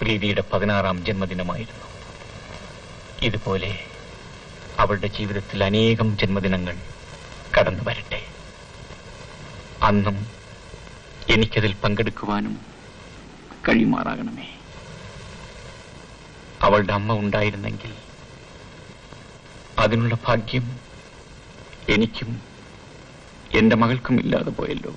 പ്രീതിയുടെ 16ാം ജന്മദിനമായിരുന്നു. ഇതുപോലെ അവളുടെ ജീവിതത്തിൽ അനേകം ജന്മദിനങ്ങൾ കടന്നു വരട്ടെ. അന്നും എനിക്കതിൽ പങ്കെടുക്കുവാനും കഴിയുമാറാകണമേ. അവളുടെ അമ്മ ഉണ്ടായിരുന്നെങ്കിൽ അതിനുള്ള ഭാഗ്യം എനിക്കും എന്റെ മകൾക്കും ഇല്ലാതെ പോയല്ലോ.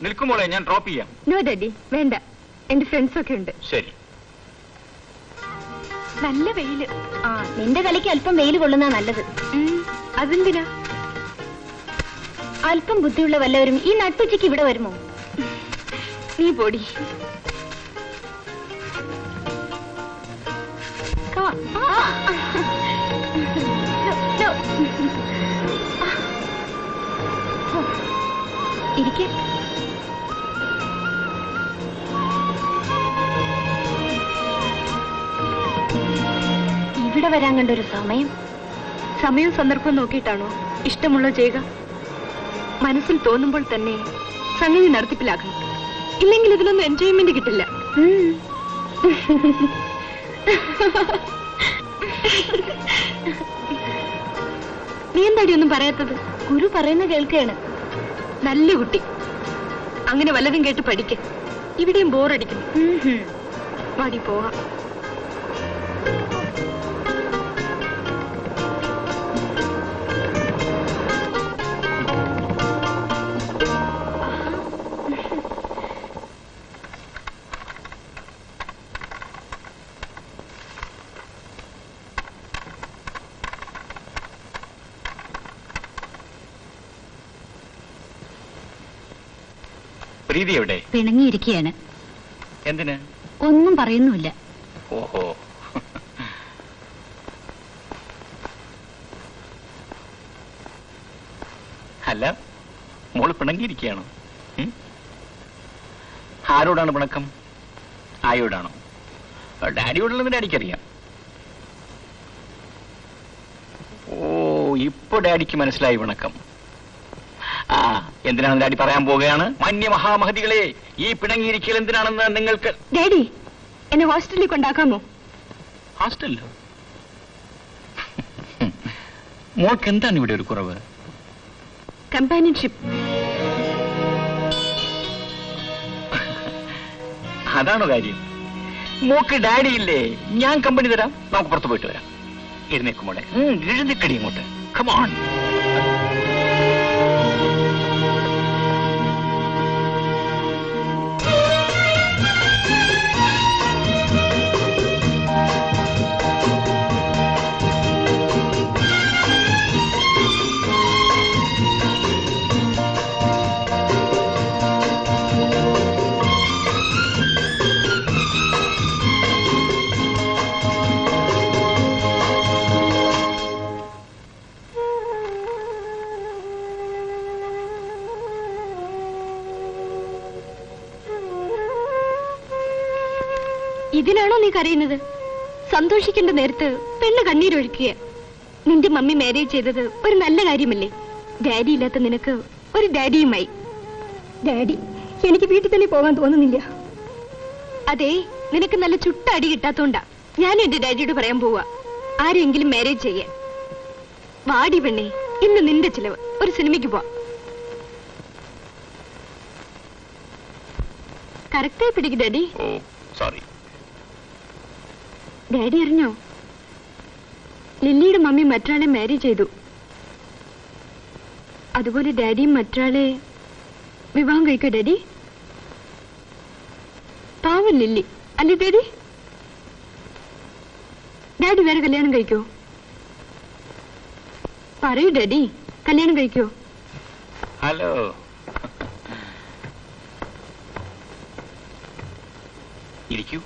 നിൽക്കുമോളെ, ഞാൻ ഡ്രോപ്പ് ചെയ്യാം. നോ ഡാഡി, വേണ്ട. എന്റെ ഫ്രണ്ട്സ് ഒക്കെ ഉണ്ട്. ശരി. നല്ല വെയില്. നിന്റെ തലയ്ക്ക് അല്പം വെയിൽ കൊള്ളുന്ന നല്ലത്. അതെന്തിനാ? അല്പം ബുദ്ധിയുള്ള വല്ലവരും ഈ നട്ടുച്ചയ്ക്ക് ഇവിടെ വരുമോ? നീ പൊടി. ഇരിക്കെ. ഇവിടെ വരാൻ കണ്ടൊരു സമയവും സന്ദർഭവും നോക്കിയിട്ടാണോ ഇഷ്ടമുള്ള ചെയ്യുക? മനസ്സിൽ തോന്നുമ്പോൾ തന്നെ സംഗതി നടത്തിപ്പിലാക്കണം. ഇല്ലെങ്കിൽ ഇതിലൊന്നും എൻജോയ്മെന്റ് കിട്ടില്ല. നീ എന്താടി ഒന്നും പറയാത്തത്? ഗുരു പറയുന്ന കേൾക്കുകയാണ്. നല്ല കുട്ടി. അങ്ങനെ വല്ലതും കേട്ട് പഠിക്ക. ഇവിടെയും ബോറടിക്കുന്നു. പാടി പോകാം. പ്രീതി എവിടെ? പിണങ്ങിയിരിക്കുകയാണ്. എന്തിന്? ഒന്നും പറയുന്നുമില്ല. ഓഹോ. അല്ല, മോള് പിണങ്ങിയിരിക്കുകയാണോ? ആരോടാണ് പിണക്കം? ആയോടാണോ? ഡാഡിയോടുള്ളത് ഡാഡിക്കറിയാം. ഓ, ഇപ്പൊ ഡാഡിക്ക് മനസ്സിലായി പിണക്കം. എന്തിനാണ് ഡാഡി പറയാൻ പോവുകയാണ്. മാന്യമഹാമഹതികളെ, ഈ പിണങ്ങിയിരിക്കൽ എന്തിനാണെന്ന് നിങ്ങൾക്ക്... ഡാഡി, എന്നെ ഹോസ്റ്റലിൽ കൊണ്ടാക്കാമോ? ഹോസ്റ്റലിലോ? മോൾക്ക് എന്താണ് ഇവിടെ ഒരു കുറവ്? കമ്പാനിയൻഷിപ്പ്. അതാണോ കാര്യം? മോക്ക് ഡാഡി ഇല്ലേ? ഞാൻ കമ്പനി തരാം. നമുക്ക് പുറത്ത് പോയിട്ട് വരാം. എഴുന്നേക്കുമോളെ, എഴുന്നേക്കടി ഇങ്ങോട്ട്. Come on. ഇതിനാണോ നീ കരയുന്നത്? സന്തോഷിക്കേണ്ട നേരത്ത് പെണ്ണ് കണ്ണീരൊഴുക്കുക. നിന്റെ മമ്മി മാരേജ് ചെയ്തത് ഒരു നല്ല കാര്യമല്ലേ? ഡാഡി ഇല്ലാത്ത നിനക്ക് ഒരു ഡാഡിയുമായി. ഡാഡി, എനിക്ക് വീട്ടിൽ തന്നെ പോകാൻ തോന്നുന്നില്ല. അതെ, നിനക്ക് നല്ല ചുട്ട അടി കിട്ടാത്തോണ്ടാ ഞാനും എന്റെ ഡാഡിയോട് പറയാൻ പോവാ, ആരെങ്കിലും മാരേജ് ചെയ്യാൻ. വാടി പെണ്ണേ, ഇന്ന് നിന്റെ ചിലവ്. ഒരു സിനിമയ്ക്ക് പോവാ. കറക്റ്റായി പിടിക്കും ഡാഡി. സോറി. ഡാഡി അറിഞ്ഞോ, ലില്ലിയുടെ മമ്മി മറ്റൊരാളെ മാരേജ് ചെയ്തു. അതുപോലെ ഡാഡിയും മറ്റൊരാളെ വിവാഹം കഴിക്കോ ഡാഡി? പാവം ലില്ലി അല്ലേ ഡാഡി? ഡാഡി വേറെ കല്യാണം കഴിക്കോ? പറയൂ ഡാഡി, കല്യാണം കഴിക്കോ? ഹലോ, ഇരിക്കൂ.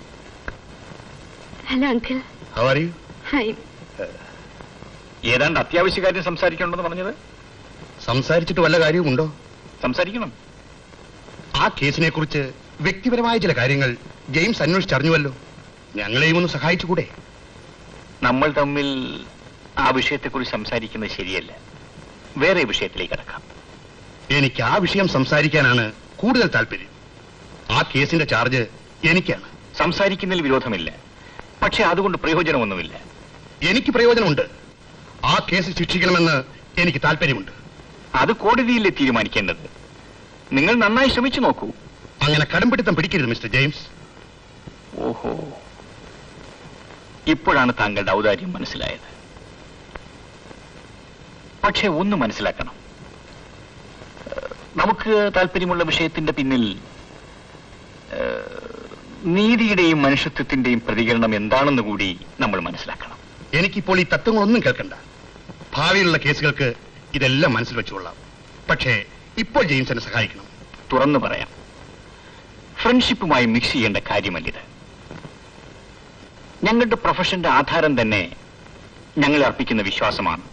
Hello uncle. How are you? Hi. ഏതാണ്ട് അത്യാവശ്യ കാര്യം സംസാരിക്കണമെന്ന് പറഞ്ഞത്. സംസാരിച്ചിട്ട് വല്ല കാര്യവുമുണ്ടോ? സംസാരിക്കണം. ആ കേസിനെ കുറിച്ച് വ്യക്തിപരമായ ചില കാര്യങ്ങൾ ജെയിംസ് അന്വേഷിച്ചറിഞ്ഞുവല്ലോ. ഞങ്ങളെയും ഒന്ന് സഹായിച്ചുകൂടെ? നമ്മൾ തമ്മിൽ ആ വിഷയത്തെക്കുറിച്ച് സംസാരിക്കുന്നത് ശരിയല്ല. വേറെ വിഷയത്തിലേക്ക് കടക്കാം. എനിക്ക് ആ വിഷയം സംസാരിക്കാനാണ് കൂടുതൽ താല്പര്യം. ആ കേസിന്റെ ചാർജ് എനിക്കാണ്. സംസാരിക്കുന്നതിൽ വിരോധമില്ല, പക്ഷെ അതുകൊണ്ട് പ്രയോജനമൊന്നുമില്ല. എനിക്ക് പ്രയോജനമുണ്ട്. ആ കേസ് ശിക്ഷിക്കണമെന്ന് എനിക്ക് താല്പര്യമുണ്ട്. അത് കോടതിയിലെ തീരുമാനിക്കേണ്ടത്. നിങ്ങൾ നന്നായി ശ്രമിച്ചു നോക്കൂ. അങ്ങനെ കടംപിടുത്തം പിടിക്കരുത് മിസ്റ്റർ ജെയിംസ്. ഓഹോ, ഇപ്പോഴാണ് താങ്കളുടെ ഔദാര്യം മനസ്സിലായത്. പക്ഷെ ഒന്ന് മനസ്സിലാക്കണം, നമുക്ക് താല്പര്യമുള്ള വിഷയത്തിന്റെ പിന്നിൽ നീതിയുടെയും മനുഷ്യത്വത്തിന്റെയും പ്രതികരണം എന്താണെന്ന് കൂടി നമ്മൾ മനസ്സിലാക്കണം. എനിക്കിപ്പോൾ ഈ തത്വങ്ങളൊന്നും കേൾക്കണ്ട. ഭാവിയിലുള്ള കേസുകൾക്ക് ഇതെല്ലാം മനസ്സിൽ വെച്ചുകൊള്ളാം. പക്ഷേ ഇപ്പോൾ ജെയിംസിനെ സഹായിക്കണം. തുറന്നു പറയാം, ഫ്രണ്ട്ഷിപ്പുമായി മിക്സ് ചെയ്യേണ്ട കാര്യമല്ലിത്. ഞങ്ങളുടെ പ്രൊഫഷന്റെ ആധാരം തന്നെ ഞങ്ങൾ അർപ്പിക്കുന്ന വിശ്വാസമാണ്.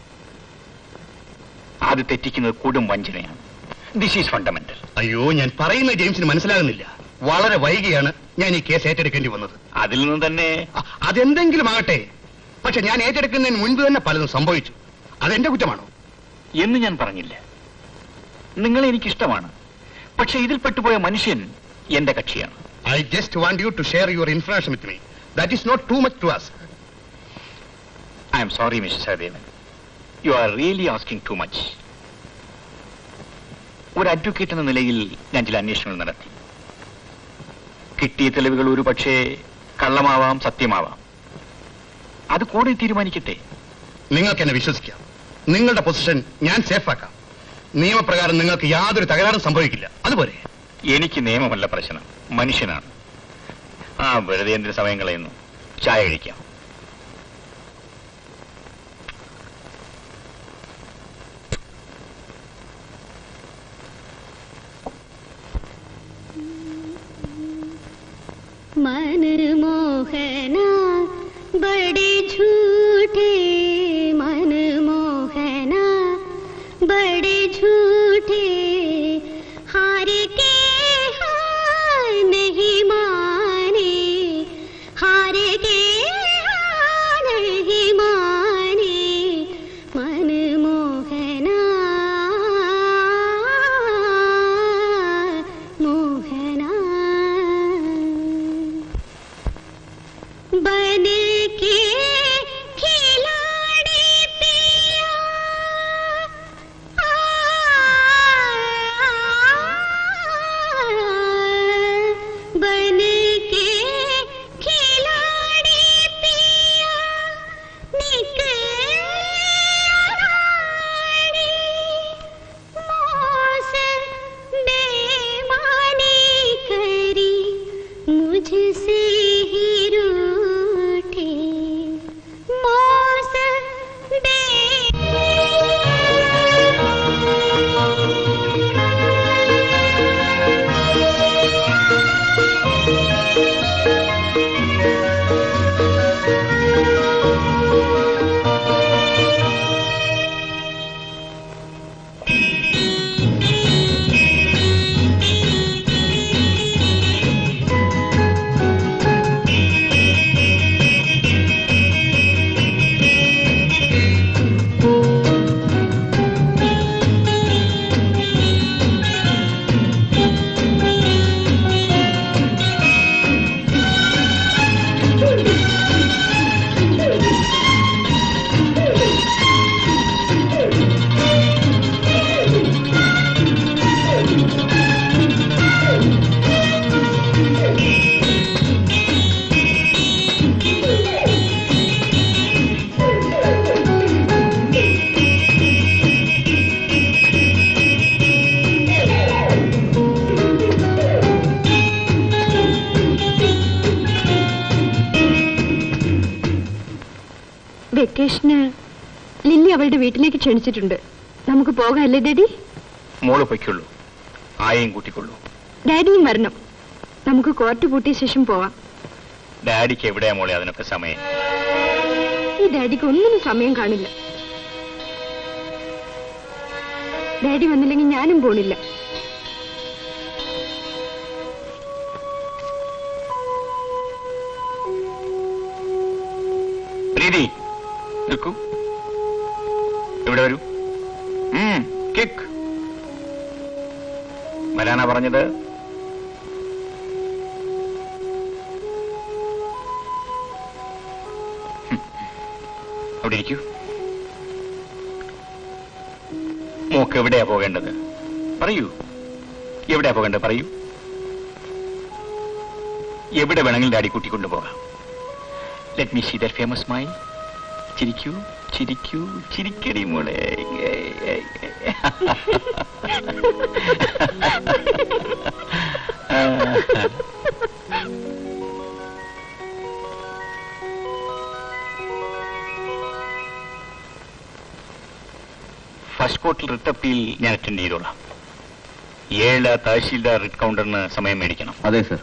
അത് തെറ്റിക്കുന്നത് കൊടും വഞ്ചനയാണ്. This is fundamental. അയ്യോ, ഞാൻ പറയുന്ന ജെയിംസിന് മനസ്സിലാകുന്നില്ല. വളരെ വൈകിയാണ് ഞാൻ ഈ കേസ് ഏറ്റെടുക്കേണ്ടി വന്നത്. അതിൽ നിന്ന് തന്നെ അതെന്തെങ്കിലും ആകട്ടെ, പക്ഷെ ഞാൻ ഏറ്റെടുക്കുന്നതിന് മുൻപ് തന്നെ പലതും സംഭവിച്ചു. അതെന്റെ കുറ്റമാണോ? എന്ന് ഞാൻ പറഞ്ഞില്ല. നിങ്ങളെ എനിക്കിഷ്ടമാണ്, പക്ഷെ ഇതിൽ പെട്ടുപോയ മനുഷ്യൻ എന്റെ കക്ഷിയാണ്. I just want you to share your information with me. That is not too much to ask. I'm sorry mister Sahadevan, you are really asking too much. ഒരു അഡ്വക്കേറ്റ് എന്ന നിലയിൽ ഞാൻ ചില അന്വേഷണങ്ങൾ നടത്തി. കിട്ടിയ തെളിവുകൾ ഒരു പക്ഷേ കള്ളമാവാം, സത്യമാവാം. അത് കോടതി തീരുമാനിക്കട്ടെ. നിങ്ങൾക്ക് എന്നെ വിശ്വസിക്കാം. നിങ്ങളുടെ പൊസിഷൻ ഞാൻ സേഫാക്കാം. നിയമപ്രകാരം നിങ്ങൾക്ക് യാതൊരു തകരാറും സംഭവിക്കില്ല. അതുപോലെ എനിക്ക് നിയമമല്ല പ്രശ്നം, മനുഷ്യനാണ്. വെറുതെ എന്തിന് സമയം കളയുന്നു? ചായ കഴിക്കാം. मनमोहना बड़े झूठे, मनमोहना बड़े झूठे, हार के हार नहीं माने, हार के വെക്കേഷന് ലില്ലി അവളുടെ വീട്ടിലേക്ക് ക്ഷണിച്ചിട്ടുണ്ട്. നമുക്ക് പോകാല്ലേ ഡാഡി? മോള് പൊയ്ക്കുള്ളൂ, ആയെയും കൂട്ടിക്കൊള്ളൂ. ഡാഡിയും വരണം. നമുക്ക് കോർട്ട് പൂട്ടിയ ശേഷം പോവാം. ഡാഡിക്ക് എവിടെയാ മോളെ അതിനൊക്കെ സമയം? ഈ ഡാഡിക്ക് ഒന്നിനും സമയം കാണില്ല. ഡാഡി വന്നില്ലെങ്കിൽ ഞാനും പോണില്ല. പ്രീതി, നിൽക്കൂ. ഇവിടെ വരൂ. കിക്ക്. വരാനാ പറഞ്ഞത്? അവിടെ ഇരിക്കൂ. മോക്ക് എവിടെയാ പോകേണ്ടത്? പറയൂ. എവിടെയാ പോകേണ്ടത് പറയൂ. എവിടെ വേണമെങ്കിലും ഡാഡി കൂട്ടിക്കൊണ്ടുപോകാം. Let me see that famous smile. ചിരിക്കൂ, ചിരിക്കൂ, ചിരിക്കടി മോളെ. ഫസ്റ്റ് കോർട്ടിൽ റിട്ട് അപ്പീൽ ഞാൻ അറ്റൻഡ് ചെയ്തോളാം. 7 തഹശീൽദാർ റിട്ട് കൗണ്ടറിന് സമയം മേടിക്കണം. അതെ സർ.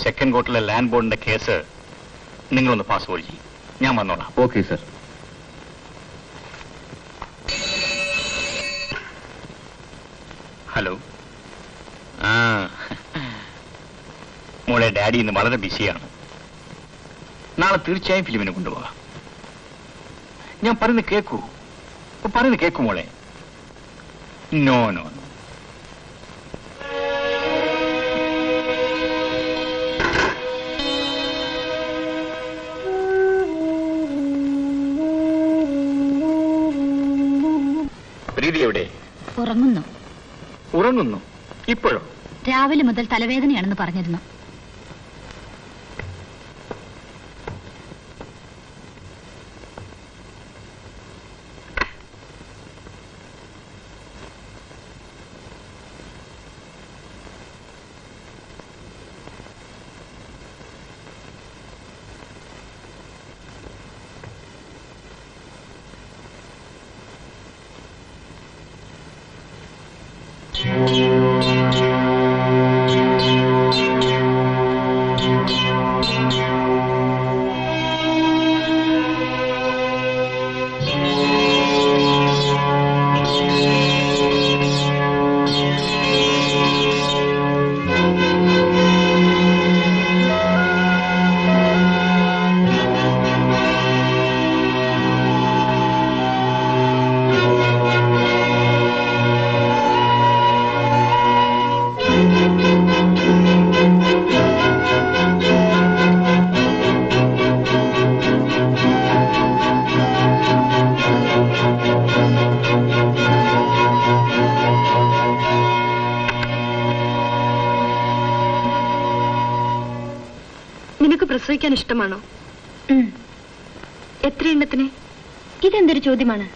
സെക്കൻഡ് കോർട്ടിലെ ലാൻഡ് ബോർഡിന്റെ കേസ് നിങ്ങളൊന്ന് പാസ്വേഡ് ചെയ്യും. ഞാൻ വന്നോളാം. Okay sir. ഹലോ. മോളെ, ഡാഡി ഇന്ന് വളരെ ബിസിയാണ്. നാളെ തീർച്ചയായും ഫിലിമിന് കൊണ്ടുപോകാം. ഞാൻ പറയുന്നത് കേൾക്കൂ. പറയുന്നത് കേൾക്കൂ മോളെ. No no. പ്രീതി എവിടെ? ഉറങ്ങുന്നു. ഉറങ്ങുന്നു? ഇപ്പോഴോ? രാവിലെ മുതൽ തലവേദനയാണെന്ന് പറഞ്ഞിരുന്നു. പ്രസവിക്കാൻ ഇഷ്ടമാണോ? എത്ര എണ്ണത്തിന്? ഇതെന്തൊരു ചോദ്യമാണ്?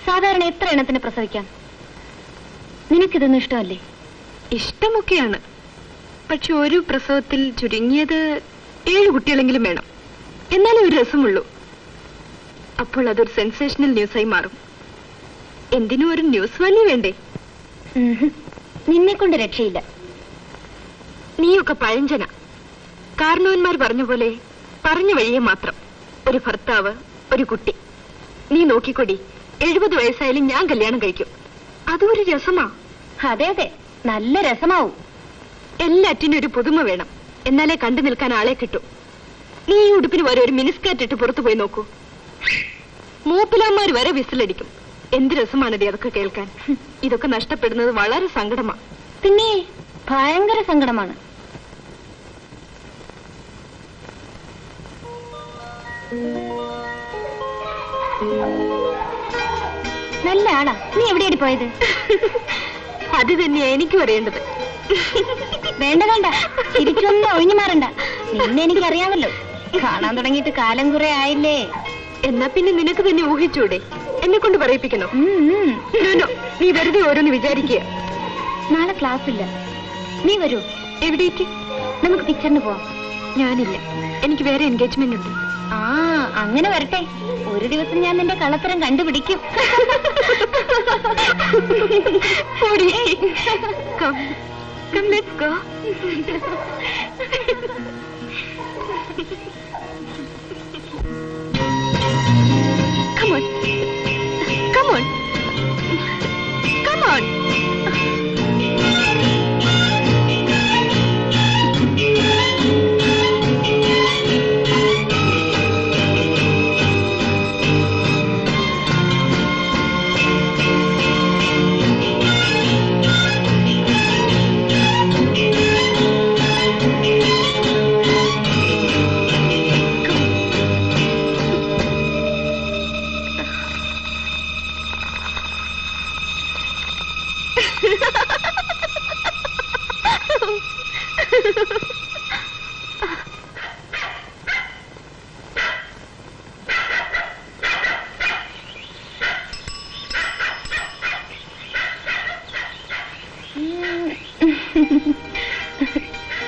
സാധാരണ എത്ര എണ്ണത്തിന് പ്രസവിക്കാം? നിനക്കിതൊന്നും ഇഷ്ടമല്ലേ? ഇഷ്ടമൊക്കെയാണ്. പക്ഷെ ഒരു പ്രസവത്തിൽ ചുരുങ്ങിയത് 7 കുട്ടികളെങ്കിലും വേണം. എന്നാലേ ഒരു രസമുള്ളൂ. അപ്പോൾ അതൊരു സെൻസേഷണൽ ന്യൂസായി മാറും. എന്തിനും ഒരു ന്യൂസ് വാല്യൂ വേണ്ടേ? നിന്നെ കൊണ്ട് രക്ഷയില്ല. നീയൊക്കെ പഴഞ്ചന. കാരണവന്മാർ പറഞ്ഞ പോലെ പറഞ്ഞ വഴിയെ മാത്രം. ഒരു ഭർത്താവ്, ഒരു കുട്ടി. നീ നോക്കിക്കൊടി, 70 വയസ്സായാലും ഞാൻ കല്യാണം കഴിക്കും. അതും ഒരു രസമാ. അതെ അതെ, നല്ല രസമാവും. എല്ലാറ്റിനും ഒരു പുതുമ വേണം. എന്നാലേ കണ്ടു നിൽക്കാൻ ആളെ കിട്ടും. നീ ഈ ഉടുപ്പിന് വരെ ഒരു മിനിസ്കേർട്ട് ഇട്ട് പുറത്തു പോയി നോക്കൂ. മൂപ്പിലാന്മാർ വരെ വിസിലടിക്കും. എന്ത് രസമാണടി അതൊക്കെ കേൾക്കാൻ. ഇതൊക്കെ നഷ്ടപ്പെടുന്നത് വളരെ സങ്കടമാ. പിന്നെ ഭയങ്കര സങ്കടമാണ്. നല്ല ആളാ. നീ എവിടെയാണ് പോയത്? അത് തന്നെയാ എനിക്കും അറിയേണ്ടത്. വേണ്ട വേണ്ട, തിരിച്ചൊന്നും ഒഴിഞ്ഞു മാറണ്ട. നിന്നെ എനിക്കറിയാമല്ലോ. കാണാൻ തുടങ്ങിയിട്ട് കാലം കുറെ ആയില്ലേ. എന്നാ പിന്നെ നിനക്ക് തന്നെ ഊഹിച്ചൂടെ? എന്നെ കൊണ്ട് പറയിപ്പിക്കണോ? നീ വെറുതെ ഓരോന്ന് വിചാരിക്കുക. നാളെ ക്ലാസ് ഇല്ല. നീ വരൂ. എവിടേക്ക്? നമുക്ക് പിക്ചറിന് പോവാം. ഞാനില്ല, എനിക്ക് വേറെ എൻഗേജ്മെന്റ് ഉണ്ട്. ആ അങ്ങനെ വരട്ടെ, ഒരു ദിവസം ഞാൻ നിന്റെ കള്ളത്തരം കണ്ടുപിടിക്കും. Come, let's go. Come on. Come on. Come on.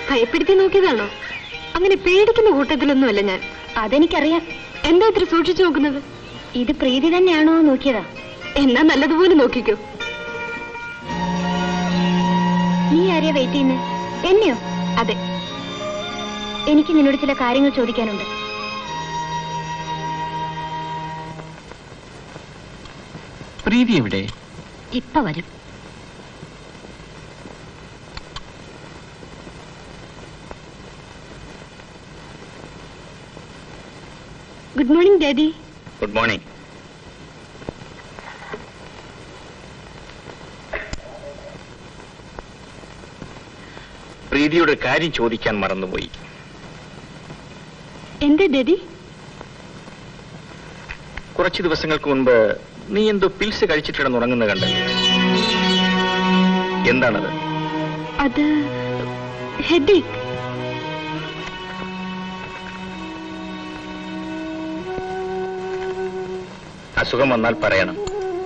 ഭയപ്പെടുത്തി നോക്കിയതാണോ? അങ്ങനെ പേടിക്കുന്ന കൂട്ടത്തിലൊന്നുമല്ല ഞാൻ. അതെനിക്കറിയാം. എന്താ ഇത്ര സൂക്ഷിച്ചു നോക്കുന്നത്? ഇത് പ്രീതി തന്നെയാണോ നോക്കിയതാ? എന്നാ നല്ലതുപോലെ നോക്കിക്കോ. നീ ആരെയാ വെയിറ്റ് ചെയ്യുന്നേ? എന്നെയോ? അതെ. എനിക്ക് നിന്നോട് ചില കാര്യങ്ങൾ ചോദിക്കാനുണ്ട്. പ്രീതി എവിടെ? ഇപ്പൊ വരും. Good morning daddy. Good morning. പ്രീതിയുടെ കാര്യം ചോദിക്കാൻ മറന്നുപോയി. എന്താ ഡാഡി? കുറച്ചു ദിവസങ്ങൾക്ക് മുൻപ് നീ എന്തോ പിൽസ് കഴിച്ചിട്ടിടന്ന് ഉറങ്ങുന്ന കണ്ടല്ലോ. എന്താണത്? അത് ഹെഡേക്ക്. അസുഖം വന്നാൽ പറയണം.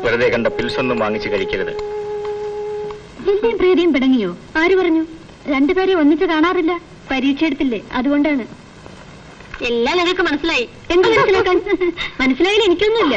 വെറുതെ കണ്ട പിൽസ് ഒന്നും വാങ്ങിച്ച് കഴിക്കരുത്. ലില്ലിയും പ്രീതിയും പിടങ്ങിയോ? ആര് പറഞ്ഞു? രണ്ടുപേരെ ഒന്നിച്ച് കാണാറില്ല. പരീക്ഷ എടുത്തില്ലേ, അതുകൊണ്ടാണ്. എല്ലാം ഞങ്ങൾക്ക് മനസ്സിലായി. എന്ത് മനസ്സിലാക്കാൻ? മനസ്സിലായാലും എനിക്കൊന്നുമില്ല.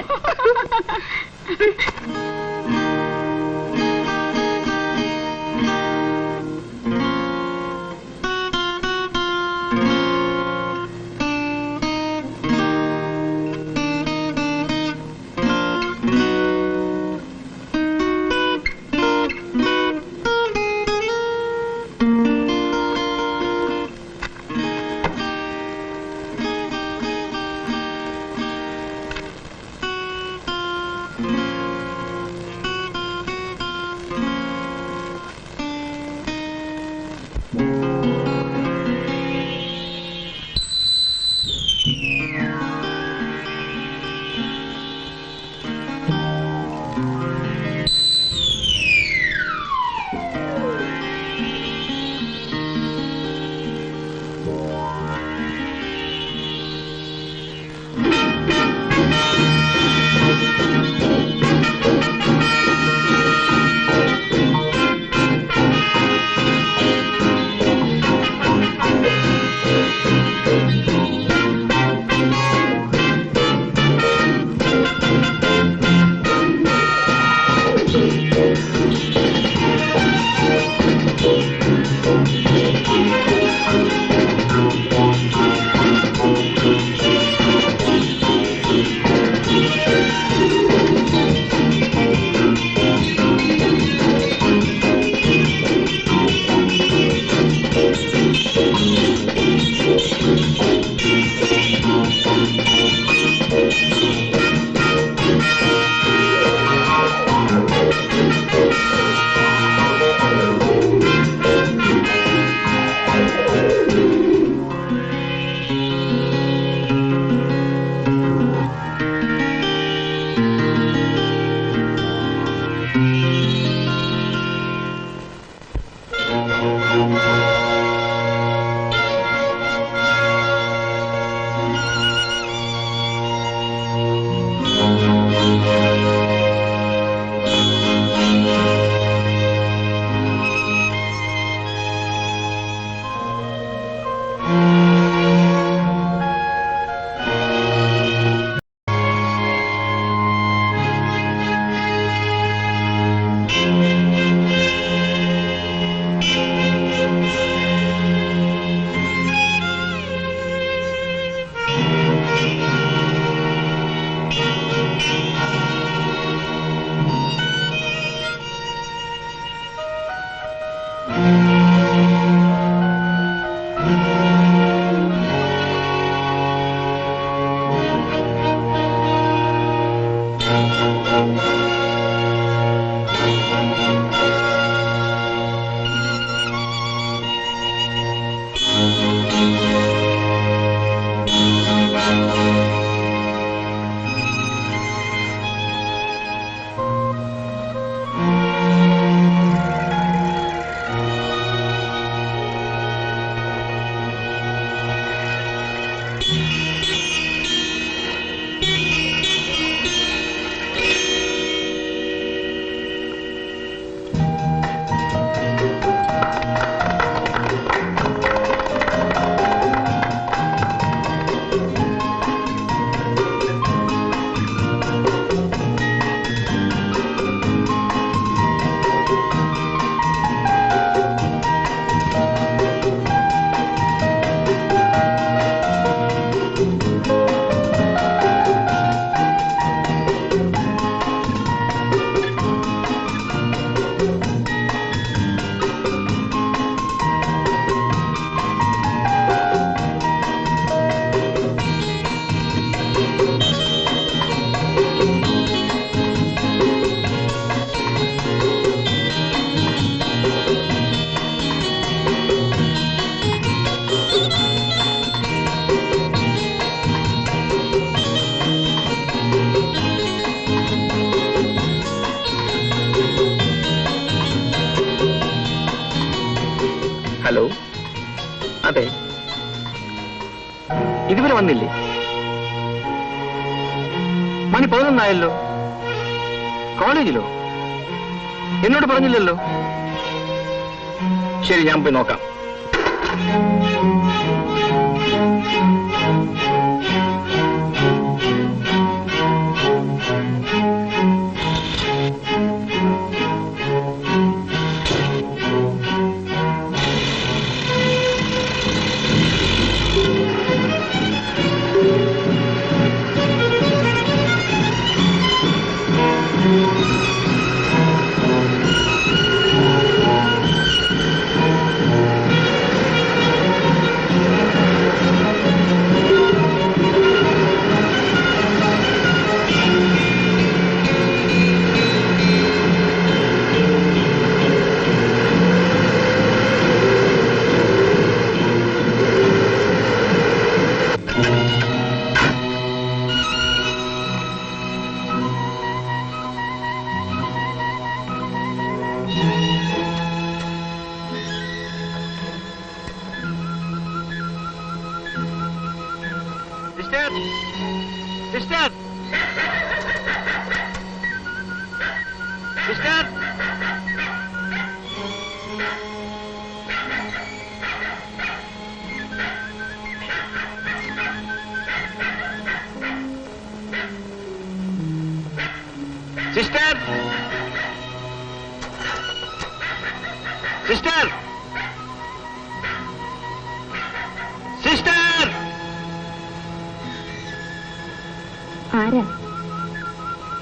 അതെ. ഇതുവരെ വന്നില്ലേ? മണി 11 കോളേജിലോ? എന്നോട് പറഞ്ഞില്ലല്ലോ. ശരി, ഞാൻ പോയി നോക്കാം. ആരാ?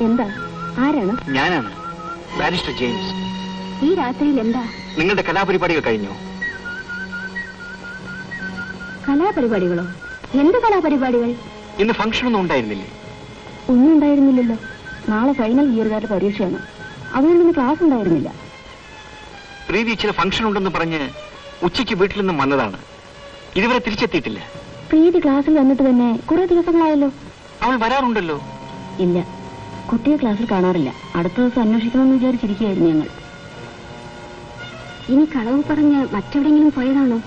എന്താ? ആരാണ്? ഞാനാണ്, ബാരിസ്റ്റർ ജെയിംസ്. ഈ രാത്രിയിൽ എന്താ? നിങ്ങളുടെ കലാപരിപാടികൾ കഴിഞ്ഞോ? കലാപരിപാടികളോ? എന്ത് കലാപരിപാടികൾ? ഇന്ന് ഫംഗ്ഷൻ ഒന്നും ഉണ്ടായിരുന്നില്ലേ? ഒന്നും ഉണ്ടായിരുന്നില്ലല്ലോ. നാളെ ഫൈനൽ ഇയറുകാരുടെ പരീക്ഷയാണ്, അതുകൊണ്ട് ഇന്ന് ക്ലാസ് ഉണ്ടായിരുന്നില്ല. പ്രീതി ചില ഫംഗ്ഷൻ ഉണ്ടെന്ന് പറഞ്ഞ് ഉച്ചയ്ക്ക് വീട്ടിൽ നിന്നും വന്നതാണ്. ഇതുവരെ തിരിച്ചെത്തിയിട്ടില്ല. പ്രീതി ക്ലാസ്സിൽ വന്നിട്ട് തന്നെ കുറെ ദിവസങ്ങളായല്ലോ. അവൾ വരാറുണ്ടല്ലോ. ഇല്ല, കുട്ടിയെ ക്ലാസ്സിൽ കാണാറില്ല. അടുത്ത ദിവസം അന്വേഷിക്കണമെന്ന് വിചാരിച്ചിരിക്കുകയായിരുന്നു ഞങ്ങൾ. ഇനി കളവ് പറഞ്ഞ് മറ്റെവിടെയെങ്കിലും പോയതാണോ?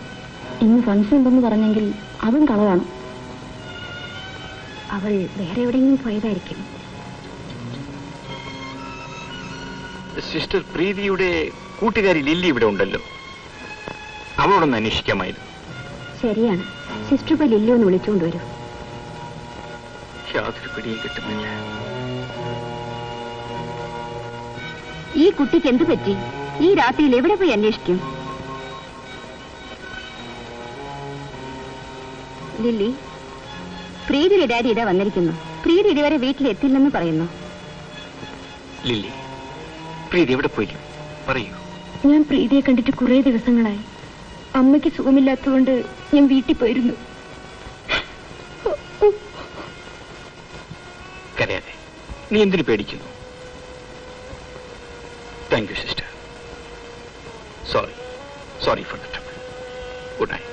ഇന്ന് ഫംഗ്ഷൻ ഉണ്ടെന്ന് പറഞ്ഞെങ്കിൽ അതും കളവാണ്. അവൾ വേറെ എവിടെയെങ്കിലും പോയതായിരിക്കും. സിസ്റ്റർ പ്രീതിയുടെ കൂട്ടുകാരി ലില്ലി ഇവിടെ ഉണ്ടല്ലോ, അവളോടൊന്ന് അന്വേഷിക്കാമായിരുന്നു. ശരിയാണ്, സിസ്റ്റർ പോയി ലില്ലി ഒന്ന് വിളിച്ചുകൊണ്ടുവരൂ. യാതൊരു പിടിയും കിട്ടുന്നില്ല. ഈ കുട്ടിക്ക് എന്ത് പറ്റി? ഈ രാത്രിയിൽ എവിടെ പോയി അന്വേഷിക്കും? ലില്ലി, പ്രീതിയുടെ ഡാഡി ഇതാ വന്നിരിക്കുന്നു. പ്രീതി ഇതുവരെ വീട്ടിലെത്തില്ലെന്ന് പറയുന്നു. ലില്ലി, പ്രീതി എവിടെ പോയി പറയൂ. ഞാൻ പ്രീതിയെ കണ്ടിട്ട് കുറെ ദിവസങ്ങളായി. അമ്മയ്ക്ക് സുഖമില്ലാത്തതുകൊണ്ട് ഞാൻ വീട്ടിൽ പോയിരുന്നു. കരയാതെ, നീ എന്തിനു പേടിക്കുന്നു? Thank you sister. Sorry for the trouble. Good night.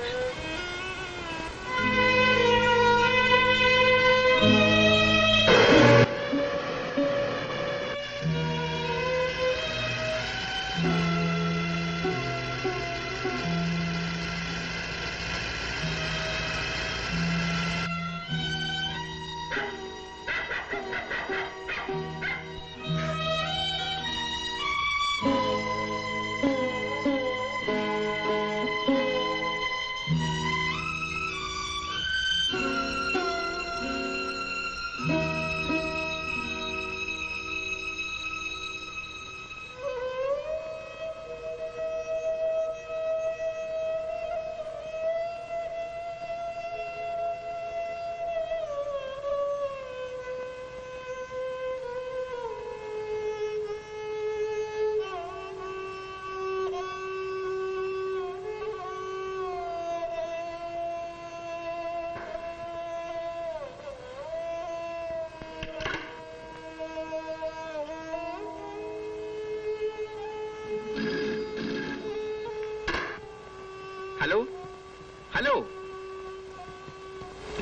Hello?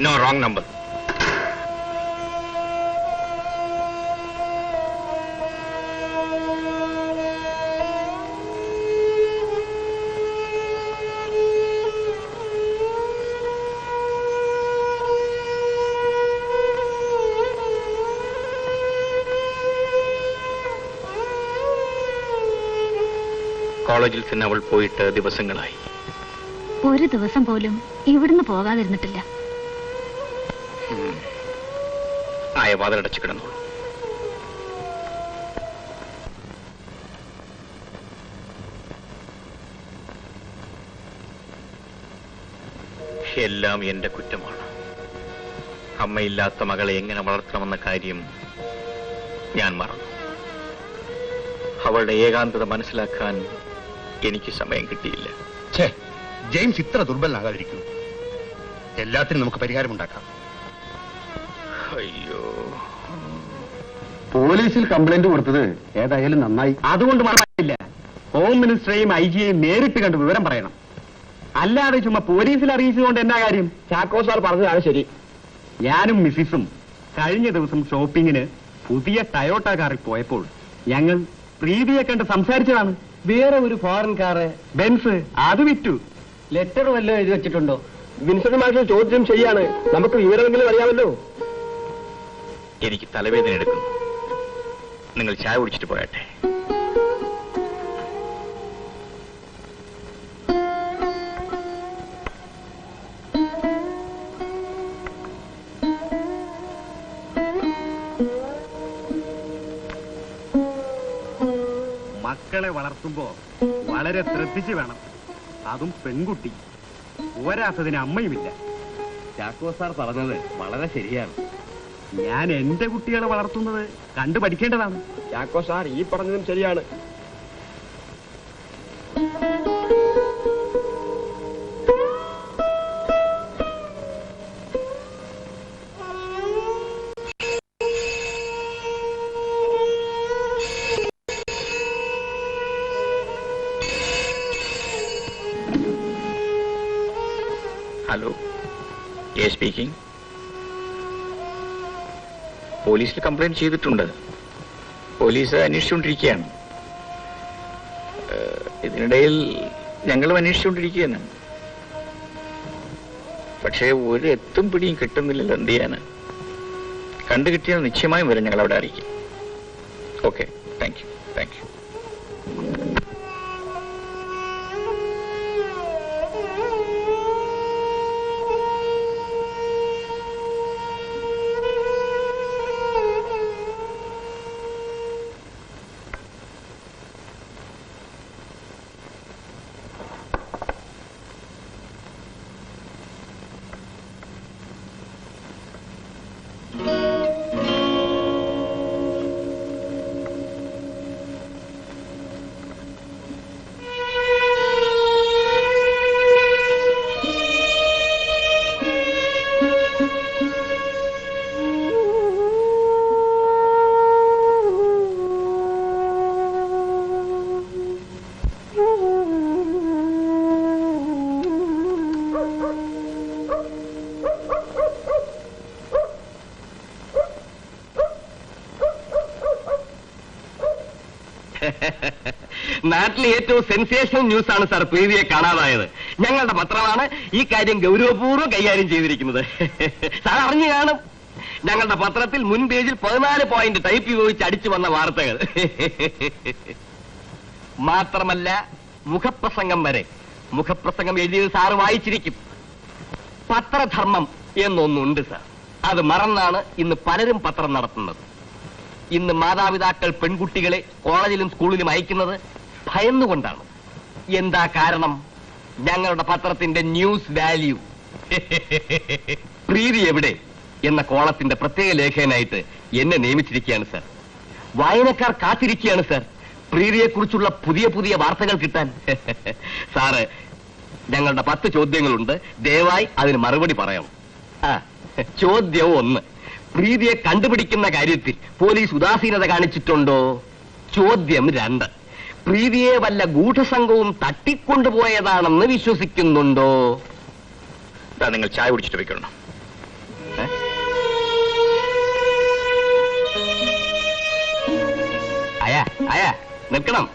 No, wrong number. കോളേജിൽ തന്നെ അവൾ പോയിട്ട് ദിവസങ്ങളായി. ഒരു ദിവസം പോലും ഇവിടുന്ന് പോകാതിരുന്നിട്ടില്ല. ആയ വാതിലടച്ചു കിടന്നോളൂ. എല്ലാം എന്റെ കുറ്റമാണ്. അമ്മയില്ലാത്ത മകളെ എങ്ങനെ വളർത്തണമെന്ന കാര്യം ഞാൻ മറന്നു. അവളുടെ ഏകാന്തത മനസ്സിലാക്കാൻ എനിക്ക് സമയം കിട്ടിയില്ല. ജെയിംസ് ഇത്ര ദുർബലനാകാതിരിക്കൂ. എല്ലാത്തിനും നമുക്ക് പരിഹാരമുണ്ടാക്കാം. അയ്യോ, പോലീസിൽ കംപ്ലൈന്റ് കൊടുത്തത് ഏതായാലും നന്നായി. അതുകൊണ്ട് പറയാനില്ല, ഹോം മിനിസ്റ്ററെയും IG-യെയും നേരിട്ട് കണ്ട് വിവരം പറയണം. അല്ലാതെ ചുമ്മാ പോലീസിൽ അറിയിച്ചുകൊണ്ട് എന്നാ കാര്യം? ചാക്കോ സാർ പറഞ്ഞതാണ് ശരി. ഞാനും മിസ്സിസും കഴിഞ്ഞ ദിവസം ഷോപ്പിങ്ങിന് പുതിയ ടയോട്ട കാറിൽ പോയപ്പോൾ ഞങ്ങൾ പ്രീതിയെ കണ്ട് സംസാരിച്ചതാണ്. വേറെ ഒരു ഫോറിൻ കാറ് ബെൻസ്, അത് വിറ്റു. ലെറ്റർ വല്ലതും എഴുതി വെച്ചിട്ടുണ്ടോ? വിൻസെന്റ് മാഷ് ചോദ്യം ചെയ്യാണ്. നമുക്ക് വിവരമെങ്കിലും അറിയാമല്ലോ. എനിക്ക് തലവേദന എടുക്കുന്നു. നിങ്ങൾ ചായ കുടിച്ചിട്ട് പോയട്ടെ. മക്കളെ വളർത്തുമ്പോ വളരെ ശ്രദ്ധിച്ചു വേണം. അതും പെൺകുട്ടി. പോരാത്തതിന് അമ്മയുമില്ല. ചാക്കോ സാർ പറഞ്ഞത് വളരെ ശരിയാണ്. ഞാൻ എന്റെ കുട്ടികളെ വളർത്തുന്നത് കണ്ടു പഠിക്കേണ്ടതാണ്. ചാക്കോ സാർ ഈ പറഞ്ഞതും ശരിയാണ്. Hello, speaking. പോലീസിൽ കംപ്ലൈന്റ് ചെയ്തിട്ടുണ്ട്. പോലീസ് അന്വേഷിച്ചുകൊണ്ടിരിക്കുകയാണ്. ഇതിനിടയിൽ ഞങ്ങളും അന്വേഷിച്ചുകൊണ്ടിരിക്കുകയാണ്. പക്ഷേ ഒരു എത്തും പിടിയും കിട്ടുന്നില്ലല്ലോ. എന്ത് ചെയ്യാന്? കണ്ടു കിട്ടിയാൽ നിശ്ചയമായും വരും. ഞങ്ങൾ അവിടെ അറിയിക്കും. Okay, thank you. Thank you. നാട്ടിലെ ഏറ്റവും സെൻസേഷണൽ ന്യൂസ് ആണ് സാർ പ്രീതിയെ കാണാതായത്. ഞങ്ങളുടെ പത്രമാണ് ഈ കാര്യം ഗൗരവപൂർവ്വം കൈകാര്യം ചെയ്തിരിക്കുന്നത്. സാർ അറിഞ്ഞു കാണും. ഞങ്ങളുടെ പത്രത്തിൽ മുൻ പേജിൽ 14 പോയിന്റ് ടൈപ്പ് ഉപയോഗിച്ച് അടിച്ചു വന്ന വാർത്തകൾ. മാത്രമല്ല മുഖപ്രസംഗം വരെ. മുഖപ്രസംഗം എഴുതിയത് സാറ് വായിച്ചിരിക്കും. പത്രധർമ്മം എന്നൊന്നുണ്ട് സാർ. അത് മറന്നാണ് ഇന്ന് പലരും പത്രം നടത്തുന്നത്. ഇന്ന് മാതാപിതാക്കൾ പെൺകുട്ടികളെ കോളേജിലും സ്കൂളിലും അയക്കുന്നത് ഭയന്നുകൊണ്ടാണ്. എന്താ കാരണം? ഞങ്ങളുടെ പത്രത്തിന്റെ ന്യൂസ് വാല്യൂ. പ്രീതി എവിടെ എന്ന കോളത്തിന്റെ പ്രത്യേക ലേഖകനായിട്ട് എന്നെ നിയമിച്ചിരിക്കുകയാണ് സാർ. വായനക്കാർ കാത്തിരിക്കുകയാണ് സാർ പ്രീതിയെ കുറിച്ചുള്ള പുതിയ പുതിയ വാർത്തകൾ കിട്ടാൻ. സാറ്, ഞങ്ങളുടെ 10 ചോദ്യങ്ങളുണ്ട്. ദയവായി അതിന് മറുപടി പറയണം. ചോദ്യം 1. പ്രീതിയെ കണ്ടുപിടിക്കുന്ന കാര്യത്തിൽ പോലീസ് ഉദാസീനത കാണിച്ചിട്ടുണ്ടോ? ചോദ്യം 2. പ്രീതിയെ വല്ല ഗൂഢസംഘവും തട്ടിക്കൊണ്ടുപോയതാണെന്ന് വിശ്വസിക്കുന്നുണ്ടോ? നിങ്ങൾ ചായ കുടിച്ചിട്ട് വെക്കണം. അയാ നിൽക്കണം.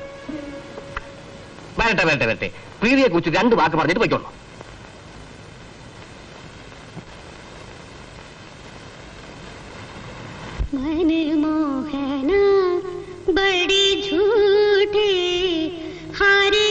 വരട്ടെ. പ്രീതിയെ കുറിച്ച് 2 വാക്ക് പറഞ്ഞിട്ട് പോയിക്കോളൂ. मनमोहना बड़ी झूठे हारे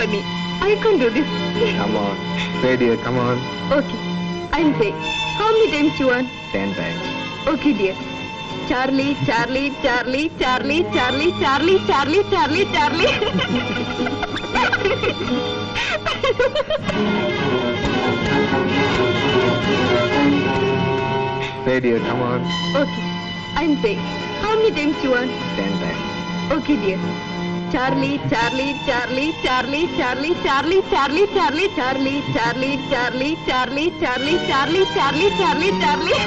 by me. I can't do this. Come on. Say dear, come on. Okay. I'll say. How many times you want? 10 times. Okay, dear. Charlie, Charlie, Charlie, Charlie, Charlie, Charlie, Charlie, Charlie, Charlie. Say dear, come on. Okay. I'm saying. How many times you want? 10 times. Okay, dear. Charlie, Charlie, Charlie, Charlie, Charlie, Charlie, Charlie, Charlie, Charlie, Charlie, Charlie, Charlie, Charlie, Charlie, Charlie, Charlie, Charlie.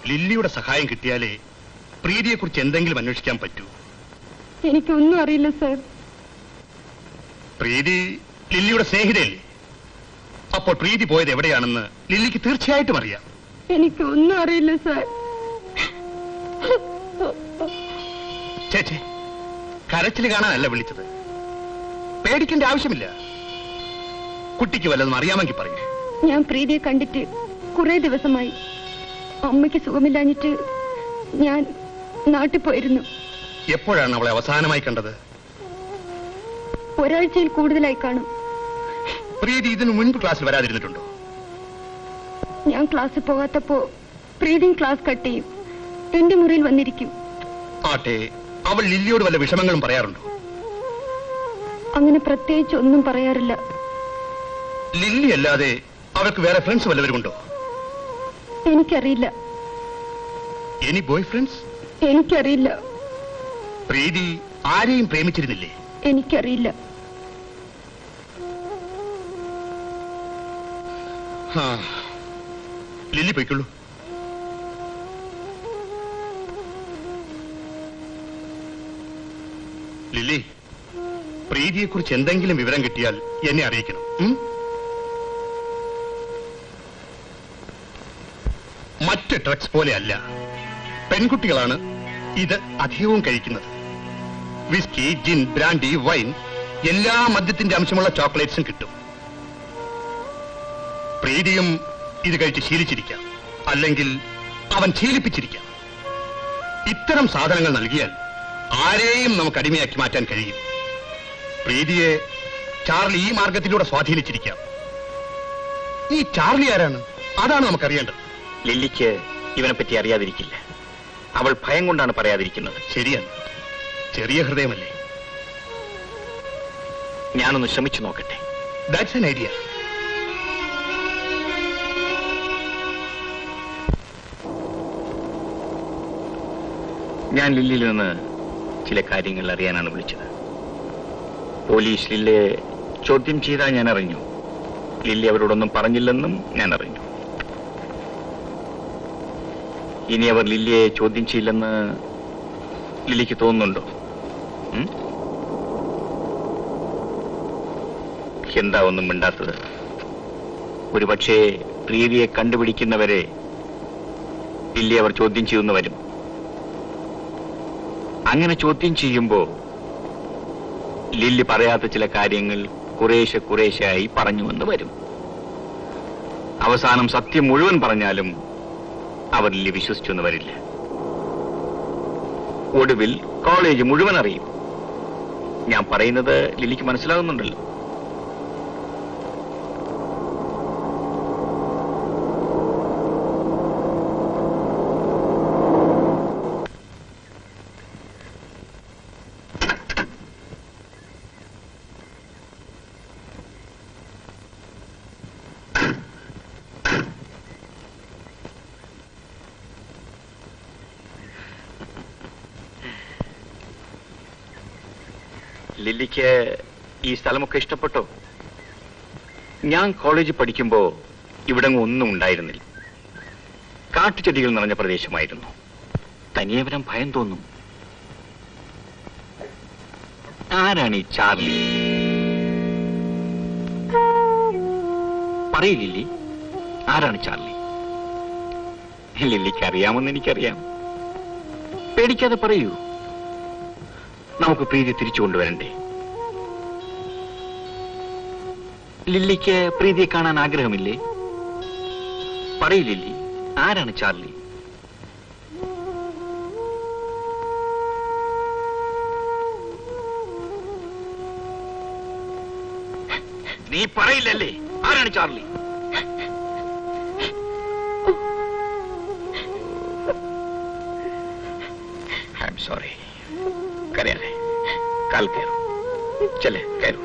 ലില്ലിയുടെ സഹായം കിട്ടിയാലേ പ്രീതിയെ കുറിച്ച് എന്തെങ്കിലും അന്വേഷിക്കാൻ പറ്റൂ. എനിക്കൊന്നും അറിയില്ല sir. പ്രീതി ലില്ലിയുടെ സ്നേഹിതയല്ലേ? അപ്പോൾ പ്രീതി പോയത് എവിടെയാണെന്ന് ലില്ലിക്ക് തീർച്ചയായിട്ടും അറിയാം. എനിക്കൊന്നും അറിയില്ല സർ. ചേച്ചേ, കരച്ചിൽ കാണാനല്ല വിളിച്ചത്. പേടിക്കേണ്ട ആവശ്യമില്ല. കുട്ടിക്ക് വല്ലതും അറിയാമെങ്കിൽ പറയൂ. ഞാൻ പ്രീതിയെ കണ്ടിട്ട് കുറെ ദിവസമായി. അമ്മയ്ക്ക് സുഖമില്ലാഞ്ഞിട്ട് ഞാൻ നാട്ടിൽ പോയിരുന്നു. എപ്പോഴാണ് അവളെ അവസാനമായി കണ്ടത്? ഒരാഴ്ചയിൽ കൂടുതലായി കാണും. പ്രീതി ഇതിനു മുൻപ് ക്ലാസ്സിൽ വരാതിരുന്നിട്ടുണ്ടോ? ഞാൻ ക്ലാസ്സിൽ പോകാത്തപ്പോ പ്രീതിയും ക്ലാസ് കട്ട് ചെയ്യും. എന്റെ മുറിയിൽ വന്നിരിക്കും. ആട്ടെ, അവൾ ലില്ലിയോട് വല്ല വിഷമങ്ങളും പറയാറുണ്ടോ? അങ്ങനെ പ്രത്യേകിച്ച് ഒന്നും പറയാറില്ല. ലില്ലി അല്ലാതെ അവൾക്ക് വേറെ ഫ്രണ്ട്സ് വല്ലവരുമുണ്ടോ? എനിക്കറിയില്ല. Any boy friends? എനിക്കറിയില്ല. പ്രീതി ആരെയും പ്രേമിച്ചിരുന്നില്ലേ? എനിക്കറിയില്ല. ലില്ലി പോയിക്കൊള്ളൂ. ലില്ലി, പ്രീതിയെ കുറിച്ച് എന്തെങ്കിലും വിവരം കിട്ടിയാൽ എന്നെ അറിയിക്കണം. മറ്റ് ഡ്രഗ്സ് പോലെയല്ല, പെൺകുട്ടികളാണ് ഇത് അധികവും കഴിക്കുന്നത്. വിസ്കി, ജിൻ, ബ്രാൻഡി, വൈൻ, എല്ലാ മദ്യത്തിന്റെ അംശമുള്ള ചോക്ലേറ്റ്സും കിട്ടും. പ്രീതിയും ഇത് കഴിച്ച് ശീലിച്ചിരിക്കാം, അല്ലെങ്കിൽ അവൻ ശീലിപ്പിച്ചിരിക്കാം. ഇത്തരം സാധനങ്ങൾ നൽകിയാൽ ആരെയും നമുക്ക് അടിമയാക്കി മാറ്റാൻ കഴിയും. പ്രീതിയെ ചാർലി ഈ മാർഗത്തിലൂടെ സ്വാധീനിച്ചിരിക്കാം. ഈ ചാർലി ആരാണ്? അതാണ് നമുക്കറിയേണ്ടത്. ലില്ലിക്ക് ഇവനെ പറ്റി അറിയാതിരിക്കില്ല. അവൾ ഭയം കൊണ്ടാണ് പറയാതിരിക്കുന്നത്. ശരിയാണ്, ചെറിയ ഹൃദയമല്ലേ. ഞാനൊന്ന് ശ്രമിച്ചു നോക്കട്ടെ. That's an idea. ഞാൻ ലില്ലിയിൽ നിന്ന് ചില കാര്യങ്ങൾ അറിയാനാണ് വിളിച്ചത്. പോലീസ് ലില്ലിയെ ചോദ്യം ചെയ്താൽ ഞാൻ അറിഞ്ഞു. ലില്ലി അവരോടൊന്നും പറഞ്ഞില്ലെന്നും ഞാൻ അറിഞ്ഞു. ഇനി അവർ ലില്ലിയെ ചോദ്യം ചെയ്യില്ലെന്ന് ലില്ലിക്ക് തോന്നുന്നുണ്ടോ? എന്താ ഒന്നും മിണ്ടാത്തത്? ഒരുപക്ഷെ പ്രീതിയെ കണ്ടുപിടിക്കുന്നവരെ ലില്ലി അവർ ചോദ്യം ചെയ്യുന്ന വരും. അങ്ങനെ ചോദ്യം ചെയ്യുമ്പോ ലില്ലി പറയാത്ത ചില കാര്യങ്ങൾ കുറേശ്ശെയായി പറഞ്ഞുവെന്ന് വരും. അവസാനം സത്യം മുഴുവൻ പറഞ്ഞാലും അവർ ലില്ലി വിശ്വസിച്ചെന്ന് വരില്ല. ഒടുവിൽ കോളേജ് മുഴുവൻ അറിയും. ഞാൻ പറയുന്നത് ലില്ലിക്ക് മനസ്സിലാകുന്നുണ്ടല്ലോ. ലില്ലിക്ക് ഈ സ്ഥലമൊക്കെ ഇഷ്ടപ്പെട്ടോ? ഞാൻ കോളേജിൽ പഠിക്കുമ്പോ ഇവിടങ്ങ് ഒന്നും ഉണ്ടായിരുന്നില്ല. കാട്ടുചെടികൾ നിറഞ്ഞ പ്രദേശമായിരുന്നു. തനിയെ വരാൻ ഭയം തോന്നും. ആരാണ് ഈ ചാർലി? പറയില്ലേ, ആരാണ് ചാർലി? ലില്ലിക്ക് അറിയാമെന്ന് എനിക്കറിയാം. പേടിക്കാതെ പറയൂ. നമുക്ക് പ്രീതി തിരിച്ചു കൊണ്ടുവരണ്ടേ? ലില്ലിക്ക് പ്രീതിയെ കാണാൻ ആഗ്രഹമില്ലേ? പറയില്ലേ, ആരാണ് ചാർലി? നീ പറയില്ലല്ലേ, ആരാണ് ചാർലി? I am sorry. കരയാതെ, കാൽ കയറൂ. ചലെ കയറൂ.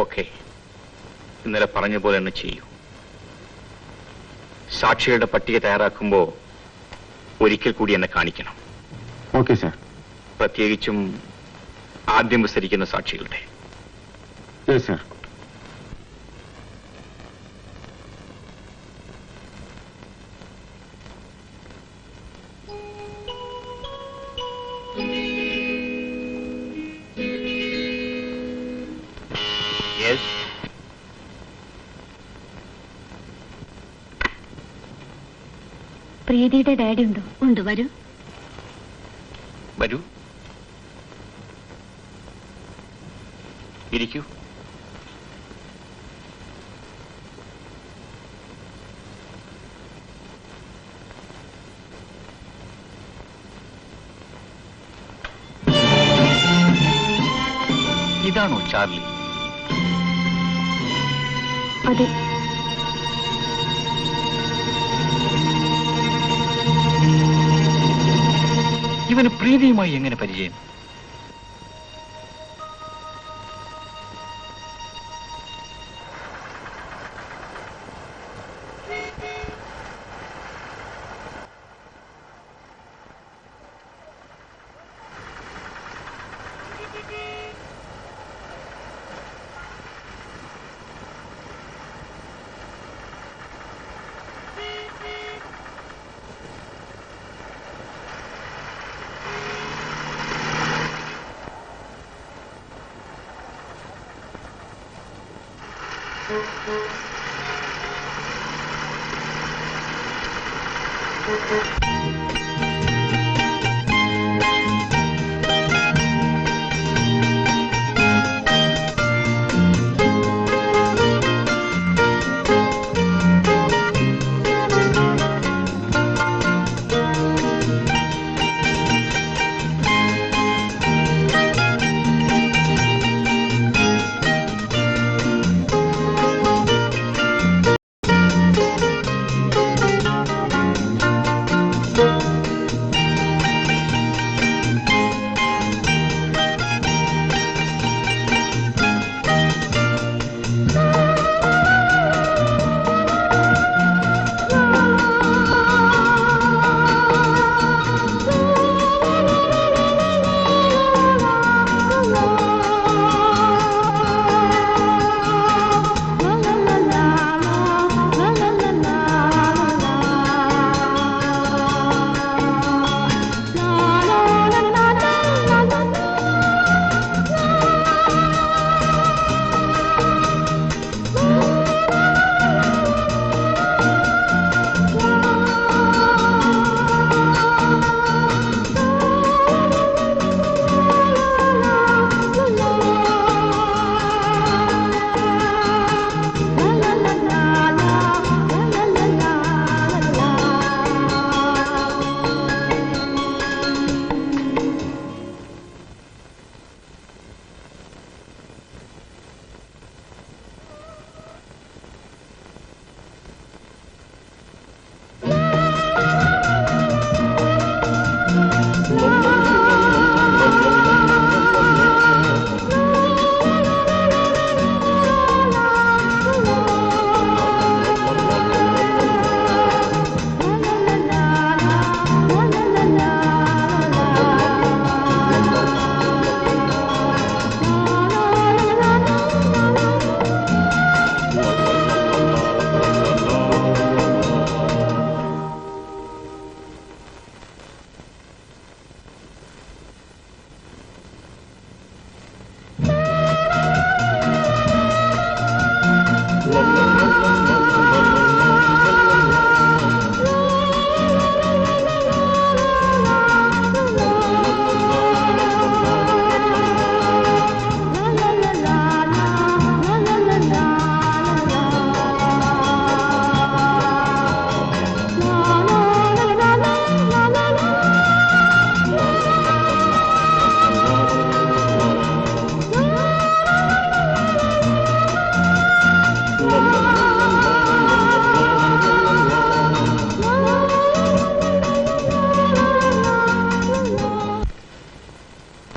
ഓക്കെ, ഇന്നലെ പറഞ്ഞ പോലെ തന്നെ ചെയ്യൂ. സാക്ഷികളുടെ പട്ടിക തയ്യാറാക്കുമ്പോ ഒരിക്കൽ കൂടി എന്നെ കാണിക്കണം. Okay sir. പ്രത്യേകിച്ചും ആദ്യം വിസ്തരിക്കുന്ന സാക്ഷികളുടെ. Yes sir. യെസ്, പ്രീതിയുടെ ഡാഡി ഉണ്ടോ? ഉണ്ട്, വരൂ. വരൂ, ഇരിക്കൂ. ഇതാണോ ചാർലി? അതെ. ഇവന് പ്രീതിയുമായി എങ്ങനെ പരിചയം?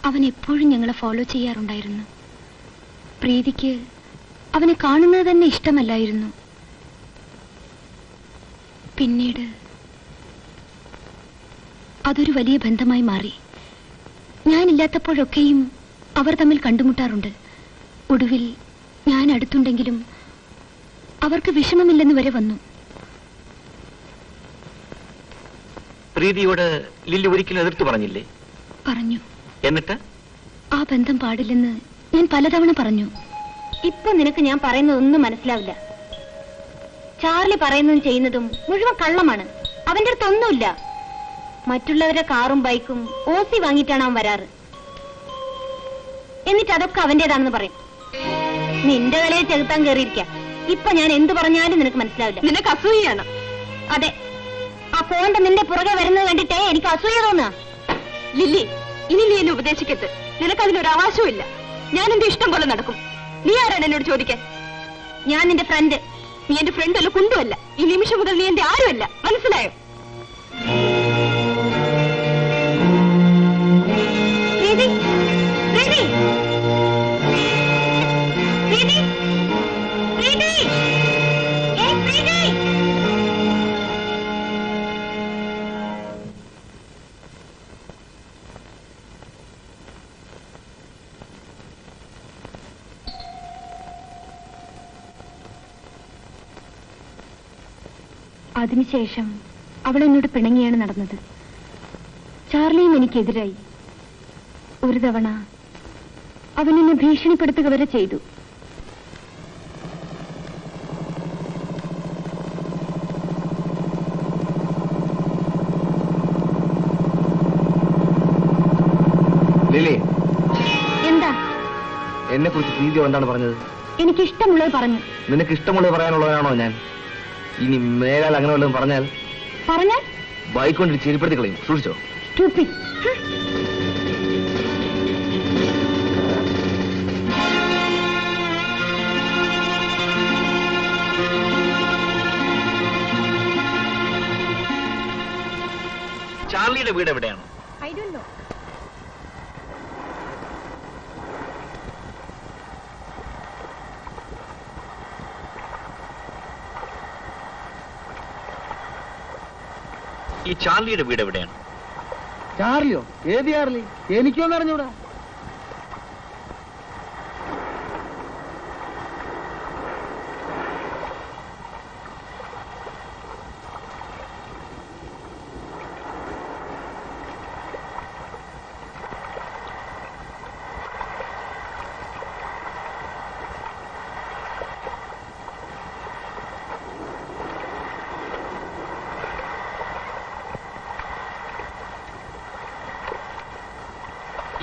അവൻ എപ്പോഴും ഞങ്ങളെ ഫോളോ ചെയ്യാറുണ്ടായിരുന്നു. പ്രീതിക്ക് അവനെ കാണുന്നത് തന്നെ ഇഷ്ടമല്ലായിരുന്നു. പിന്നീട് അതൊരു വലിയ ബന്ധമായി മാറി. ഞാനില്ലാത്തപ്പോഴൊക്കെയും അവർ തമ്മിൽ കണ്ടുമുട്ടാറുണ്ട്. ഒടുവിൽ ഞാൻ അടുത്തുണ്ടെങ്കിലും അവർക്ക് വിഷമമില്ലെന്ന് വരെ വന്നു. പ്രീതിയോട് ലില്ലി ഒരിക്കലും എതിർത്ത് പറഞ്ഞില്ലേ? പറഞ്ഞു. എന്നിട്ട് ആ ബന്ധം പാടില്ലെന്ന് ഞാൻ പലതവണ പറഞ്ഞു. ഇപ്പൊ നിനക്ക് ഞാൻ പറയുന്നതൊന്നും മനസ്സിലാവില്ല. ചാർലി പറയുന്നതും ചെയ്യുന്നതും മുഴുവൻ കള്ളമാണ്. അവന്റെ അടുത്തൊന്നുമില്ല. മറ്റുള്ളവരുടെ കാറും ബൈക്കും ഓസി വാങ്ങിയിട്ടാണ് അവൻ വരാറ്. എന്നിട്ട് അതൊക്കെ അവന്റേതാണെന്ന് പറയും. നിന്റെ വിലയെ ചെകുത്താൻ കയറിയിരിക്കാം. ഇപ്പൊ ഞാൻ എന്ത് പറഞ്ഞാലും നിനക്ക് മനസ്സിലാവില്ല. നിനക്ക് അസൂയാണ്. അതെ, ആ കോണ്ട നിന്റെ പുറകെ വരുന്നത് കണ്ടിട്ടേ എനിക്ക് അസൂയ തോന്നുക. ലില്ലി, ഇനി നീ എന്നെ ഉപദേശിക്കരുത്. നിനക്കതിനൊരു അവകാശവും ഇല്ല. ഞാൻ എന്റെ ഇഷ്ടം പോലെ നടക്കും. നീ ആരാണ് എന്നോട് ചോദിക്കാൻ? ഞാൻ നിന്റെ ഫ്രണ്ട്. നീ എന്റെ ഫ്രണ്ട് അല്ല, കുണ്ടുമല്ല. ഈ നിമിഷം മുതൽ നീ എന്റെ ആരുമല്ല. മനസ്സിലായോ? പ്രീതി, പ്രീതി, പ്രീതി, പ്രീതി, ഏയ് പ്രീതി. അതിനുശേഷം അവൾ എന്നോട് പിണങ്ങിയാണ് നടന്നത്. ചാർലിയും എനിക്കെതിരായി. ഒരു തവണ അവൻ എന്നെ ഭീഷണിപ്പെടുത്തുക വരെ ചെയ്തു. ലിലി, എന്താ? എന്നെ കുറിച്ച് പ്രീതി എന്താണ് പറഞ്ഞത്? എനിക്കിഷ്ടമുള്ളത് പറഞ്ഞു. നിനക്ക് ഇഷ്ടമുള്ളത് പറയാനുള്ളവരാണോ ഞാൻ? ഇനി മേലാൽ അങ്ങനെ വല്ലതും പറഞ്ഞാൽ പറഞ്ഞാൽ ബൈക്കൊണ്ടിട്ട് ചെരിപ്പെടുത്തി കളയും. സൂക്ഷിച്ചോ. Stupid. ചാർലിയുടെ വീട് എവിടെയാണ്? I don't know. ഈ ചാർലിയുടെ വീട് എവിടെയാണ്? ചാർലിയോ? ഏത് ചാർലി? എനിക്കൊന്നും അറിഞ്ഞൂടാ.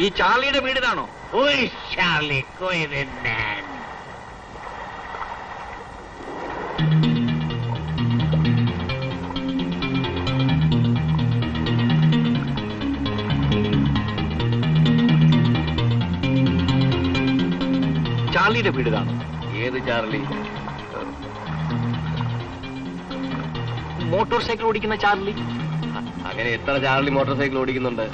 ഈ ചാർലിയുടെ വീട് ഇതാണോ? ചാർലിയുടെ വീട് ഇതാണോ? ഏത് ചാർലി? മോട്ടോർ സൈക്കിൾ ഓടിക്കുന്ന ചാർലി. അങ്ങനെ എത്ര ചാർലി മോട്ടോർ സൈക്കിൾ ഓടിക്കുന്നുണ്ട്?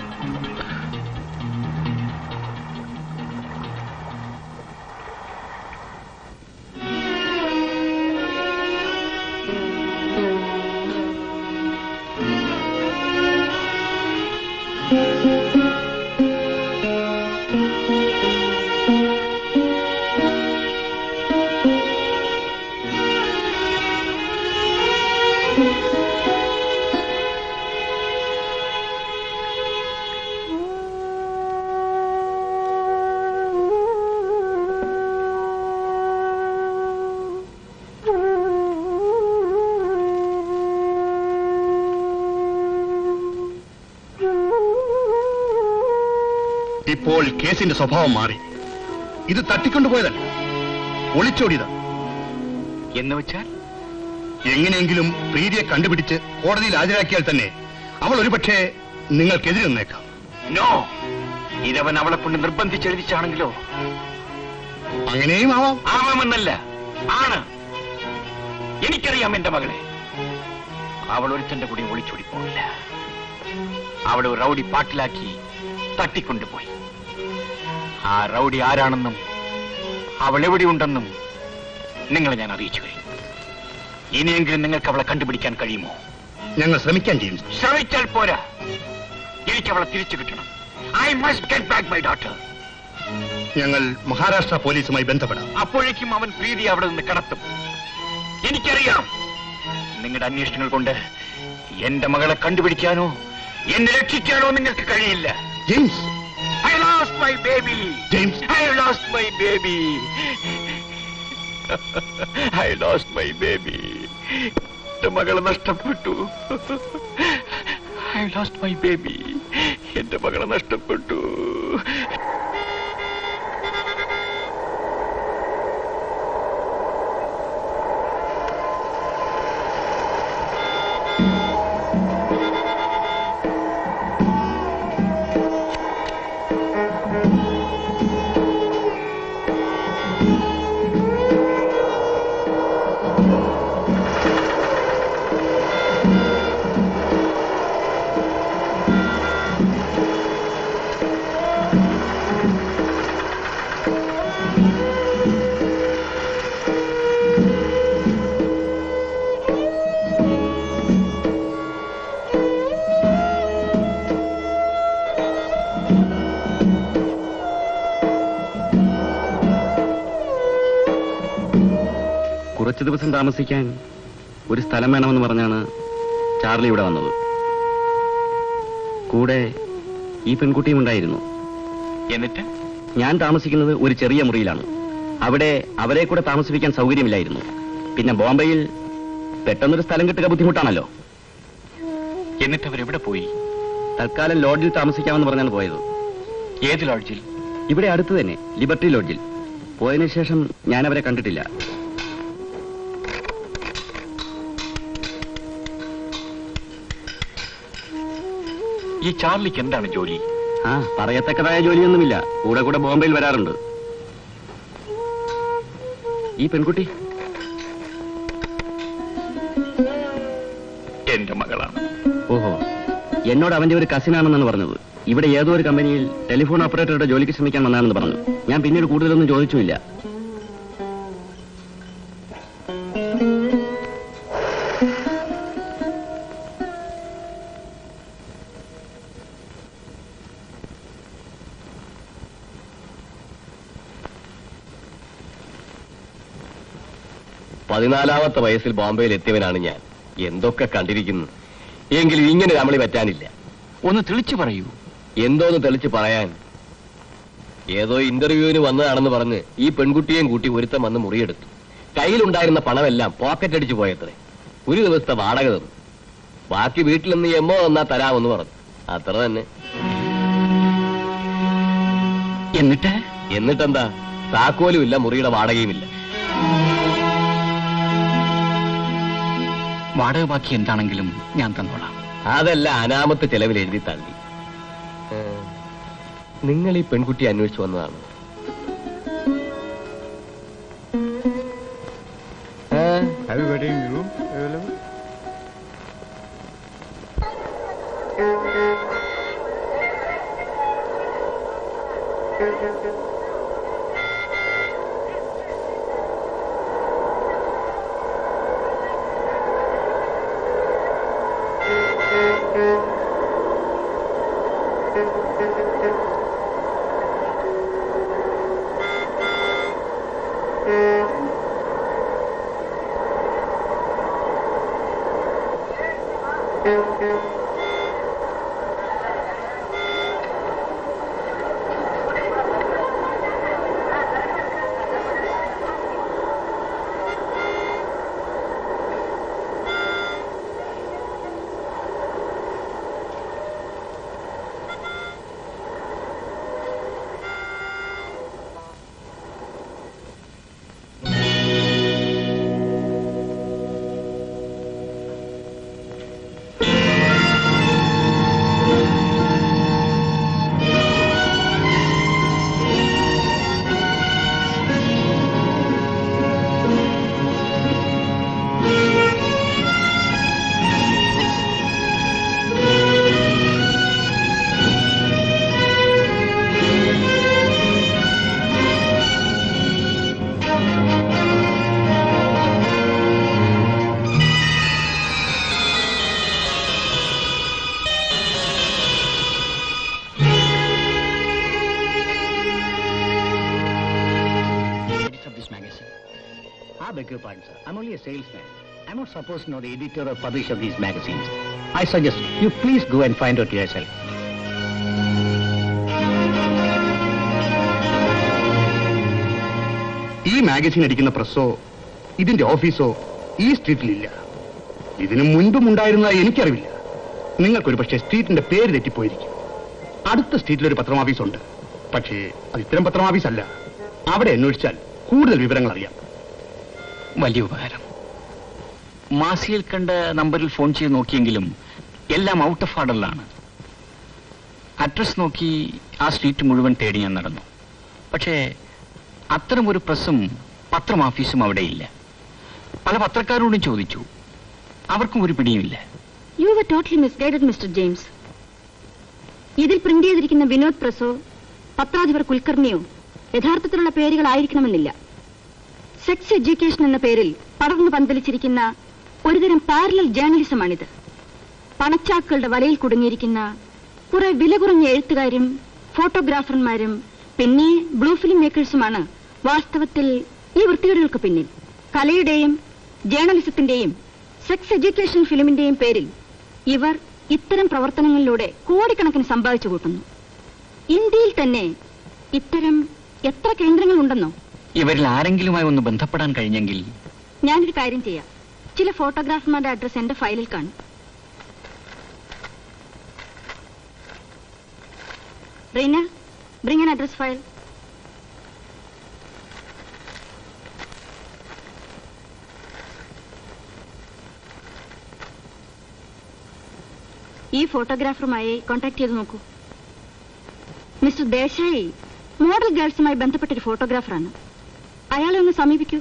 ഇപ്പോൾ കേസിന്റെ സ്വഭാവം മാറി. ഇത് തട്ടിക്കൊണ്ടുപോയതല്ല, ഒളിച്ചോടിയതാ. എന്ന് വെച്ചാൽ എങ്ങനെയെങ്കിലും പ്രീതിയെ കണ്ടുപിടിച്ച് കോടതിയിൽ ഹാജരാക്കിയാൽ തന്നെ അവൾ ഒരുപക്ഷെ നിങ്ങൾക്കെതിരെ നിന്നേക്കാം. നോ, ഇതവൻ അവളെ കൊണ്ട് നിർബന്ധിച്ചെഴുതിച്ചാണെങ്കിലോ? അങ്ങനെയും ആവാം. ആവാമെന്നല്ല, ആണ്. എനിക്കറിയാം എന്റെ മകളെ. അവൾ ഒരുത്തന്റെ കൂടി ഒളിച്ചോടി പോകില്ല. അവൾ ഒരു റൗഡി പാട്ടിലാക്കി തട്ടിക്കൊണ്ടുപോയി. ആ റൗഡി ആരാണെന്നും അവൾ എവിടെയുണ്ടെന്നും നിങ്ങളെ ഞാൻ അറിയിച്ചു കഴിഞ്ഞു. ഇനിയെങ്കിലും നിങ്ങൾക്ക് അവളെ കണ്ടുപിടിക്കാൻ കഴിയുമോ? ഞങ്ങൾ ശ്രമിക്കാൻ ചെയ്യും. ശ്രമിച്ചാൽ പോരാ, എനിക്ക് അവളെ തിരിച്ചു കിട്ടണം. I must get back my daughter. ഞങ്ങൾ മഹാരാഷ്ട്ര പോലീസുമായി ബന്ധപ്പെടാം. അപ്പോഴേക്കും അവൻ പ്രീതി അവിടെ നിന്ന് കടത്തും. എനിക്കറിയാം. നിങ്ങളുടെ അന്വേഷണങ്ങൾ കൊണ്ട് എന്റെ മകളെ കണ്ടുപിടിക്കാനോ എന്നെ രക്ഷിക്കാനോ നിങ്ങൾക്ക് കഴിയില്ല. James, I lost my baby. James. I lost my baby. I lost my baby. എന്റെ മകളെ നഷ്ടപ്പെട്ടു. I lost my baby. എന്റെ മകളെ നഷ്ടപ്പെട്ടു. കുറച്ചു ദിവസം താമസിക്കാൻ ഒരു സ്ഥലം വേണമെന്ന് പറഞ്ഞാണ് ചാർലി ഇവിടെ വന്നത്. കൂടെ ഈ പെൺകുട്ടിയും ഉണ്ടായിരുന്നു. എന്നിട്ട് ഞാൻ താമസിക്കുന്നത് ഒരു ചെറിയ മുറിയിലാണ്. അവിടെ അവരെ കൂടെ താമസിപ്പിക്കാൻ സൗകര്യമില്ലായിരുന്നു. പിന്നെ ബോംബെയിൽ പെട്ടെന്നൊരു സ്ഥലം കിട്ടുക ബുദ്ധിമുട്ടാണല്ലോ. എന്നിട്ട് അവരെവിടെ പോയി? തൽക്കാലം ലോഡ്ജിൽ താമസിക്കാമെന്ന് പറഞ്ഞാണ് പോയത്. ഏത് ലോഡ്ജിൽ? ഇവിടെ അടുത്ത് തന്നെ, ലിബർട്ടി ലോഡ്ജിൽ. പോയതിനു ശേഷം ഞാൻ അവരെ കണ്ടിട്ടില്ല. ഈ ചാർലിക്ക് എന്താണ് ജോലി? പറയത്തക്കതായ ജോലിയൊന്നുമില്ല. കൂടെ കൂടെ ബോംബെയിൽ വരാറുണ്ട്. ഈ പെൺകുട്ടി എന്റെ മകളാണ്. ഓഹോ, എന്നോട് അവന്റെ ഒരു കസിനാണെന്നാണ് പറഞ്ഞത്. ഇവിടെ ഏതോ ഒരു കമ്പനിയിൽ ടെലിഫോൺ ഓപ്പറേറ്ററുടെ ജോലിക്ക് ശ്രമിക്കാൻ വന്നാണെന്ന് പറഞ്ഞു. ഞാൻ പിന്നീട് കൂടുതലൊന്നും ചോദിച്ചുമില്ല. പതിനാലാമത്തെ വയസ്സിൽ ബോംബെയിൽ എത്തിയവനാണ് ഞാൻ. എന്തൊക്കെ കണ്ടിരിക്കുന്നു. എങ്കിലും ഇങ്ങനെ നമ്മളി പറ്റാനില്ല. ഒന്ന് തെളിച്ചു പറയൂ. എന്തോന്ന് തെളിച്ച് പറയാൻ? ഏതോ ഇന്റർവ്യൂവിന് വന്നതാണെന്ന് പറഞ്ഞ് ഈ പെൺകുട്ടിയെയും കൂട്ടി ഒരുത്തം വന്ന് മുറിയെടുത്തു. കയ്യിലുണ്ടായിരുന്ന പണമെല്ലാം പോക്കറ്റ് അടിച്ചു പോയത്രേ. ഒരു ദിവസത്തെ വാടക തന്നു. ബാക്കി വീട്ടിൽ നിന്ന് എമ്മോ തന്നാ തരാമെന്ന് പറഞ്ഞു. അത്ര തന്നെ. എന്നിട്ടെന്താ? താക്കോലും ഇല്ല, മുറിയുടെ വാടകയുമില്ല. വാടക ബാക്കി എന്താണെങ്കിലും ഞാൻ തന്നോളാം. അതല്ല, അനാമത്ത് ചെലവിൽ എഴുതി തള്ളി. നിങ്ങൾ ഈ പെൺകുട്ടി അന്വേഷിച്ചു വന്നതാണ്? sir. I'm only a salesman. I'm not supposed to know the editor or publisher of these magazines. I suggest you please go and find out yourself. ഈ മാഗസിൻ അടിക്കുന്ന പ്രസ്സോ ഇതിന്റെ ഓഫീസോ ഈ സ്ട്രീറ്റിലില്ല. ഇതിനു മുൻപും ഉണ്ടായിരുന്ന എനിക്കറിവില്ല. നിങ്ങൾക്കൊരു പക്ഷേ സ്ട്രീറ്റിന്റെ പേര് തെറ്റിപ്പോയിരിക്കും. അടുത്ത സ്ട്രീറ്റിലൊരു പത്രമാഫീസുണ്ട്. പക്ഷേ അത് ഇത്തരം പത്രമാഫീസല്ല. അവിടെ അന്വേഷിച്ചാൽ കൂടുതൽ വിവരങ്ങൾ അറിയാം. വലിയ ഉപകാരം. മാസികയിൽ കണ്ട നമ്പറിൽ ഫോൺ ചെയ്ത് നോക്കിയെങ്കിലും എല്ലാം ഔട്ട് ഓഫ് ഓർഡറിലാണ്. അഡ്രസ് നോക്കി ആ സ്ട്രീറ്റ് മുഴുവൻ തേടി ഞാൻ നടന്നു. പക്ഷേ അത്തരം ഒരു പ്രസ്സും പത്രമാഫീസും അവിടെ ഇല്ല. പല പത്രക്കാരോടും ചോദിച്ചു, അവർക്കും ഒരു പിടിയുമില്ല. യു വർ ടോട്ടലി മിസ്ഗൈഡഡ് മിസ്റ്റർ ജെയിംസ്. ഇതിൽ പ്രിന്റ് ചെയ്തിരിക്കുന്ന വിനോദ് പ്രസോ പത്രാധിപർ കുൽക്കർണിയോ യഥാർത്ഥത്തിലുള്ള പേരുകളായിരിക്കണമെന്നില്ല. സെക്സ് എഡ്യൂക്കേഷൻ എന്ന പേരിൽ പടർന്നു പന്തലിച്ചിരിക്കുന്ന ഒരുതരം പാരലൽ ജേർണലിസമാണിത്. പണച്ചാക്കുകളുടെ വലയിൽ കുടുങ്ങിയിരിക്കുന്ന കുറെ വില കുറഞ്ഞ എഴുത്തുകാരും ഫോട്ടോഗ്രാഫർമാരും പിന്നെ ബ്ലൂ ഫിലിം മേക്കേഴ്സുമാണ് വാസ്തവത്തിൽ ഈ വൃത്തികേടുകൾക്ക് പിന്നിൽ. കലയുടെയും ജേർണലിസത്തിന്റെയും സെക്സ് എഡ്യൂക്കേഷൻ ഫിലിമിന്റെയും പേരിൽ ഇവർ ഇത്തരം പ്രവർത്തനങ്ങളിലൂടെ കോടിക്കണക്കിന് സമ്പാദിച്ചു കൂട്ടുന്നു. ഇന്ത്യയിൽ തന്നെ ഇത്തരം എത്ര കേന്ദ്രങ്ങളുണ്ടെന്നോ? ഇവരിൽ ആരെങ്കിലുമായി ഒന്ന് ബന്ധപ്പെടാൻ കഴിഞ്ഞെങ്കിൽ. ഞാനൊരു കാര്യം ചെയ്യാം. ചില ഫോട്ടോഗ്രാഫർമാരുടെ അഡ്രസ് എന്റെ ഫയലിൽ കാണും. Reena, bring an address file. ഈ ഫോട്ടോഗ്രാഫറുമായി കോൺടാക്ട് ചെയ്ത് നോക്കൂ. മിസ്റ്റർ ദേശായി മോഡൽ ഗേൾസുമായി ബന്ധപ്പെട്ടൊരു ഫോട്ടോഗ്രാഫറാണ്. അയാളെ ഒന്ന് സമീപിക്കൂ.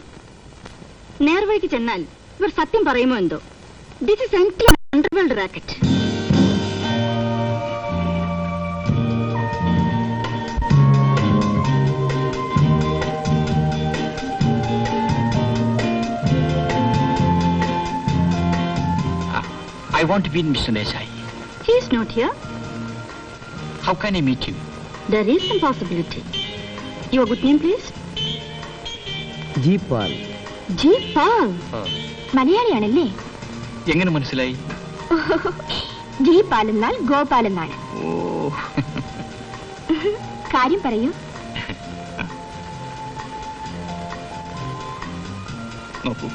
നേർവഴിക്ക് ചെന്നാൽ ഇവർ സത്യം പറയുമോ എന്തോ. This is empty underworld racket. I want to meet Mr. Desai. He is not here. How can I meet him? There is some possibility. Your good name, please? ജീപ്പാൽ. G. Paul. മലയാളിയാണല്ലേ? എങ്ങനെ മനസ്സിലായി? ജി പാൽ എന്നാൽ ഗോപാൽ എന്നാണ്. കാര്യം പറയൂ. നോക്കൂ,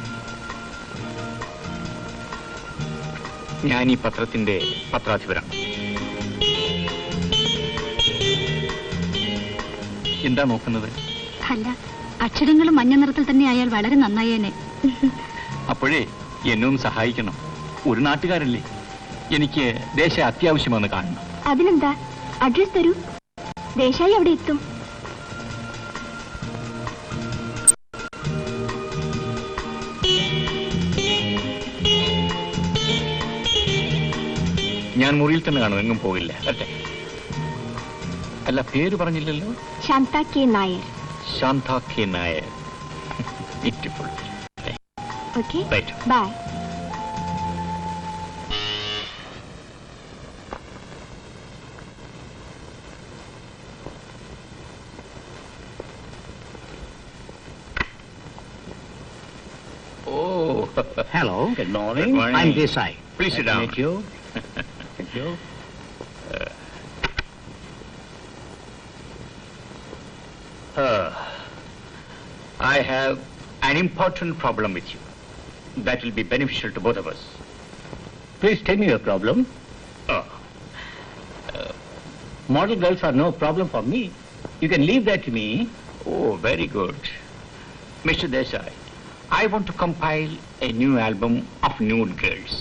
ഞാൻ ഈ പത്രത്തിന്റെ പത്രാധിപരാണ്. എന്താ നോക്കുന്നത്? അല്ല, അക്ഷരങ്ങളും മഞ്ഞ നിറത്തിൽ തന്നെ ആയാൽ വളരെ നന്നായേനെ. അപ്പോഴേ എന്നെ ഒന്ന് സഹായിക്കണം. ഒരു നാട്ടുകാരല്ലേ, എനിക്ക് ദേശം അത്യാവശ്യമെന്ന് കാണണം. അതിനെന്താ, അഡ്രസ് തരൂ. ദേശായി അവിടെ എത്തും. ഞാൻ മുറിയിൽ തന്നെ കാണും, എങ്ങും പോകില്ല. അല്ലേ? അല്ല, പേര് പറഞ്ഞില്ലല്ലോ. Shantha K Nair. Shantha K Nair. Beautiful. Okay, right. Bye. Oh. Hello, good morning. Good morning. I'm Desai. Please sit Nice to down. meet you. Thank you. I have an important problem with you that will be beneficial to both of us. Please tell me your problem. Model girls are no problem for me. You can leave that to me. Oh, very good. Mr. Desai, I want to compile a new album of nude girls.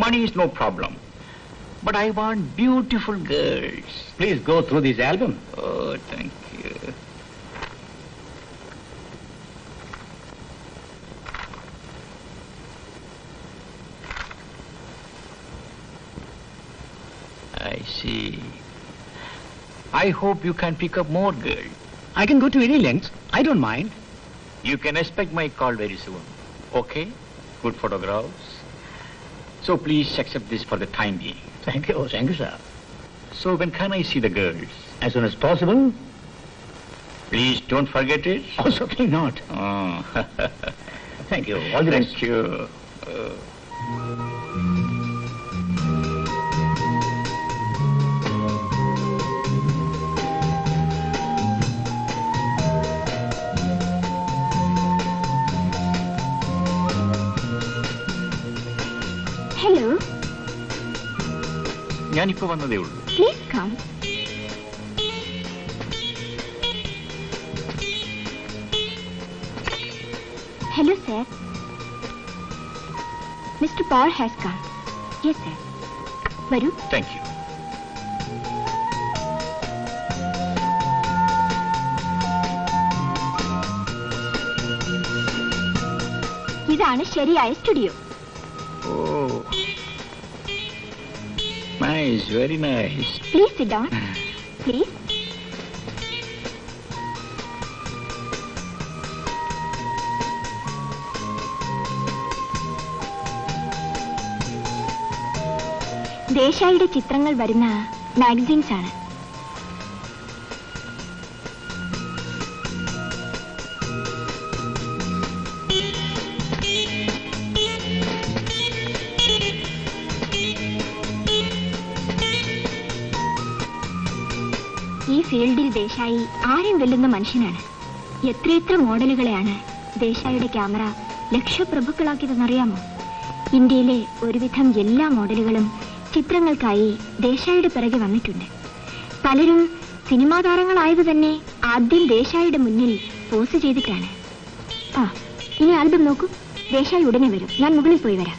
Money is no problem. But I want beautiful girls. Please go through this album. Oh, thank you. I see. I hope you can pick up more girls. I can go to any lengths. I don't mind. You can expect my call very soon. Okay? Good photographs. So please accept this for the time being. Thank you, sir. So when can I see the girls? As soon as possible. Please don't forget it. Oh, certainly not. Oh. Thank you. All the best. Thank you. Hello, ഞാനിപ്പോ വന്നതേ ഉള്ളൂ. Please come. Hello sir, mister Paul has come. Yes sir, വരൂ. Thank you. ഇതാണ് ശരിയായ studio. Oh, nice, very nice. Please sit down. Please. ദേശായിയുടെ ചിത്രങ്ങൾ വരുന്ന magazines ആണ്. ഈ ഫീൽഡിൽ ദേശായി ആരെയും വെല്ലുന്ന മനുഷ്യനാണ്. എത്രയെത്ര മോഡലുകളെയാണ് ദേശായിയുടെ ക്യാമറ ലക്ഷപ്രഭുക്കളാക്കിയതെന്നറിയാമോ? ഇന്ത്യയിലെ ഒരുവിധം എല്ലാ മോഡലുകളും ചിത്രങ്ങൾക്കായി ദേശായിയുടെ പിറകെ വന്നിട്ടുണ്ട്. പലരും സിനിമാ താരങ്ങളായത് തന്നെ ആദ്യം ദേശായിയുടെ മുന്നിൽ പോസ് ചെയ്തിട്ടാണ്. ആ, ഇനി ആൽബം നോക്കൂ. ദേശായി ഉടനെ വരും. ഞാൻ മുകളിൽ പോയി വരാം.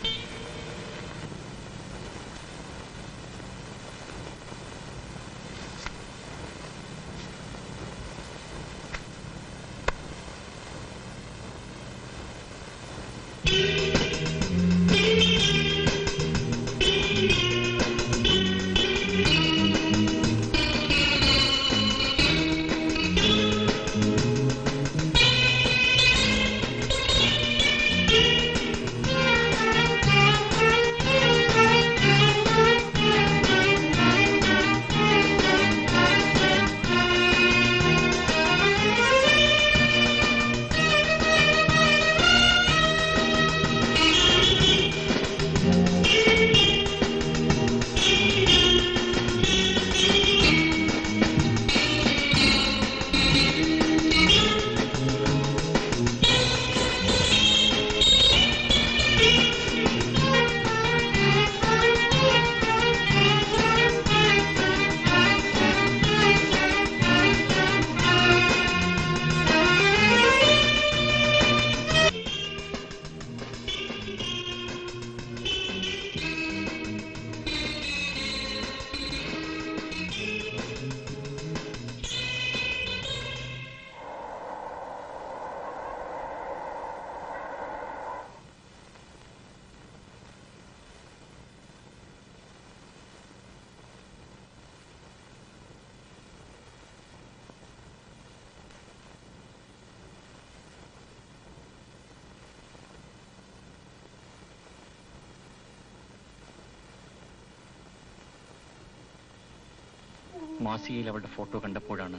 മാസികയിൽ അവളുടെ ഫോട്ടോ കണ്ടപ്പോഴാണ്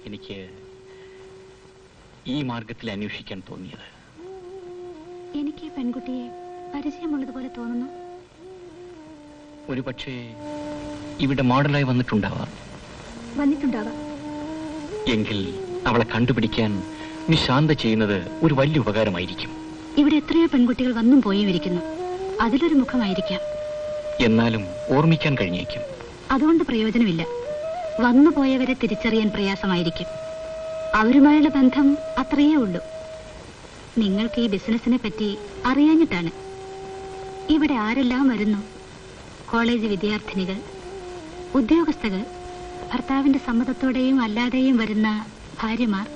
എനിക്ക് ഈ മാർഗത്തിൽ അന്വേഷിക്കാൻ തോന്നിയത്. എനിക്ക് ഈ പെൺകുട്ടിയെ പരിചയമുള്ളതുപോലെ തോന്നുന്നു. ഒരുപക്ഷെ ഇവിടെ മോഡലായി വന്നിട്ടുണ്ടാവാം. എങ്കിൽ അവളെ കണ്ടുപിടിക്കാൻ നിശാന്ത ചെയ്യുന്നത് ഒരു വലിയ ഉപകാരമായിരിക്കും. ഇവിടെ എത്രയോ പെൺകുട്ടികൾ വന്നും പോയും ഇരിക്കുന്നു. അതിലൊരു മുഖമായിരിക്കാം. എന്നാലും ഓർമ്മിക്കാൻ കഴിഞ്ഞേക്കും. അതുകൊണ്ട് പ്രയോജനമില്ല. വന്നുപോയവരെ തിരിച്ചറിയാൻ പ്രയാസമായിരിക്കും. അവരുമായുള്ള ബന്ധം അത്രയേ ഉള്ളൂ. നിങ്ങൾക്ക് ഈ ബിസിനസിനെ പറ്റി അറിയാഞ്ഞിട്ടാണ്. ഇവിടെ ആരെല്ലാം വരുന്നു? കോളേജ് വിദ്യാർത്ഥിനികൾ, ഉദ്യോഗസ്ഥകൾ, ഭർത്താവിന്റെ സമ്മതത്തോടെയും അല്ലാതെയും വരുന്ന ഭാര്യമാർ.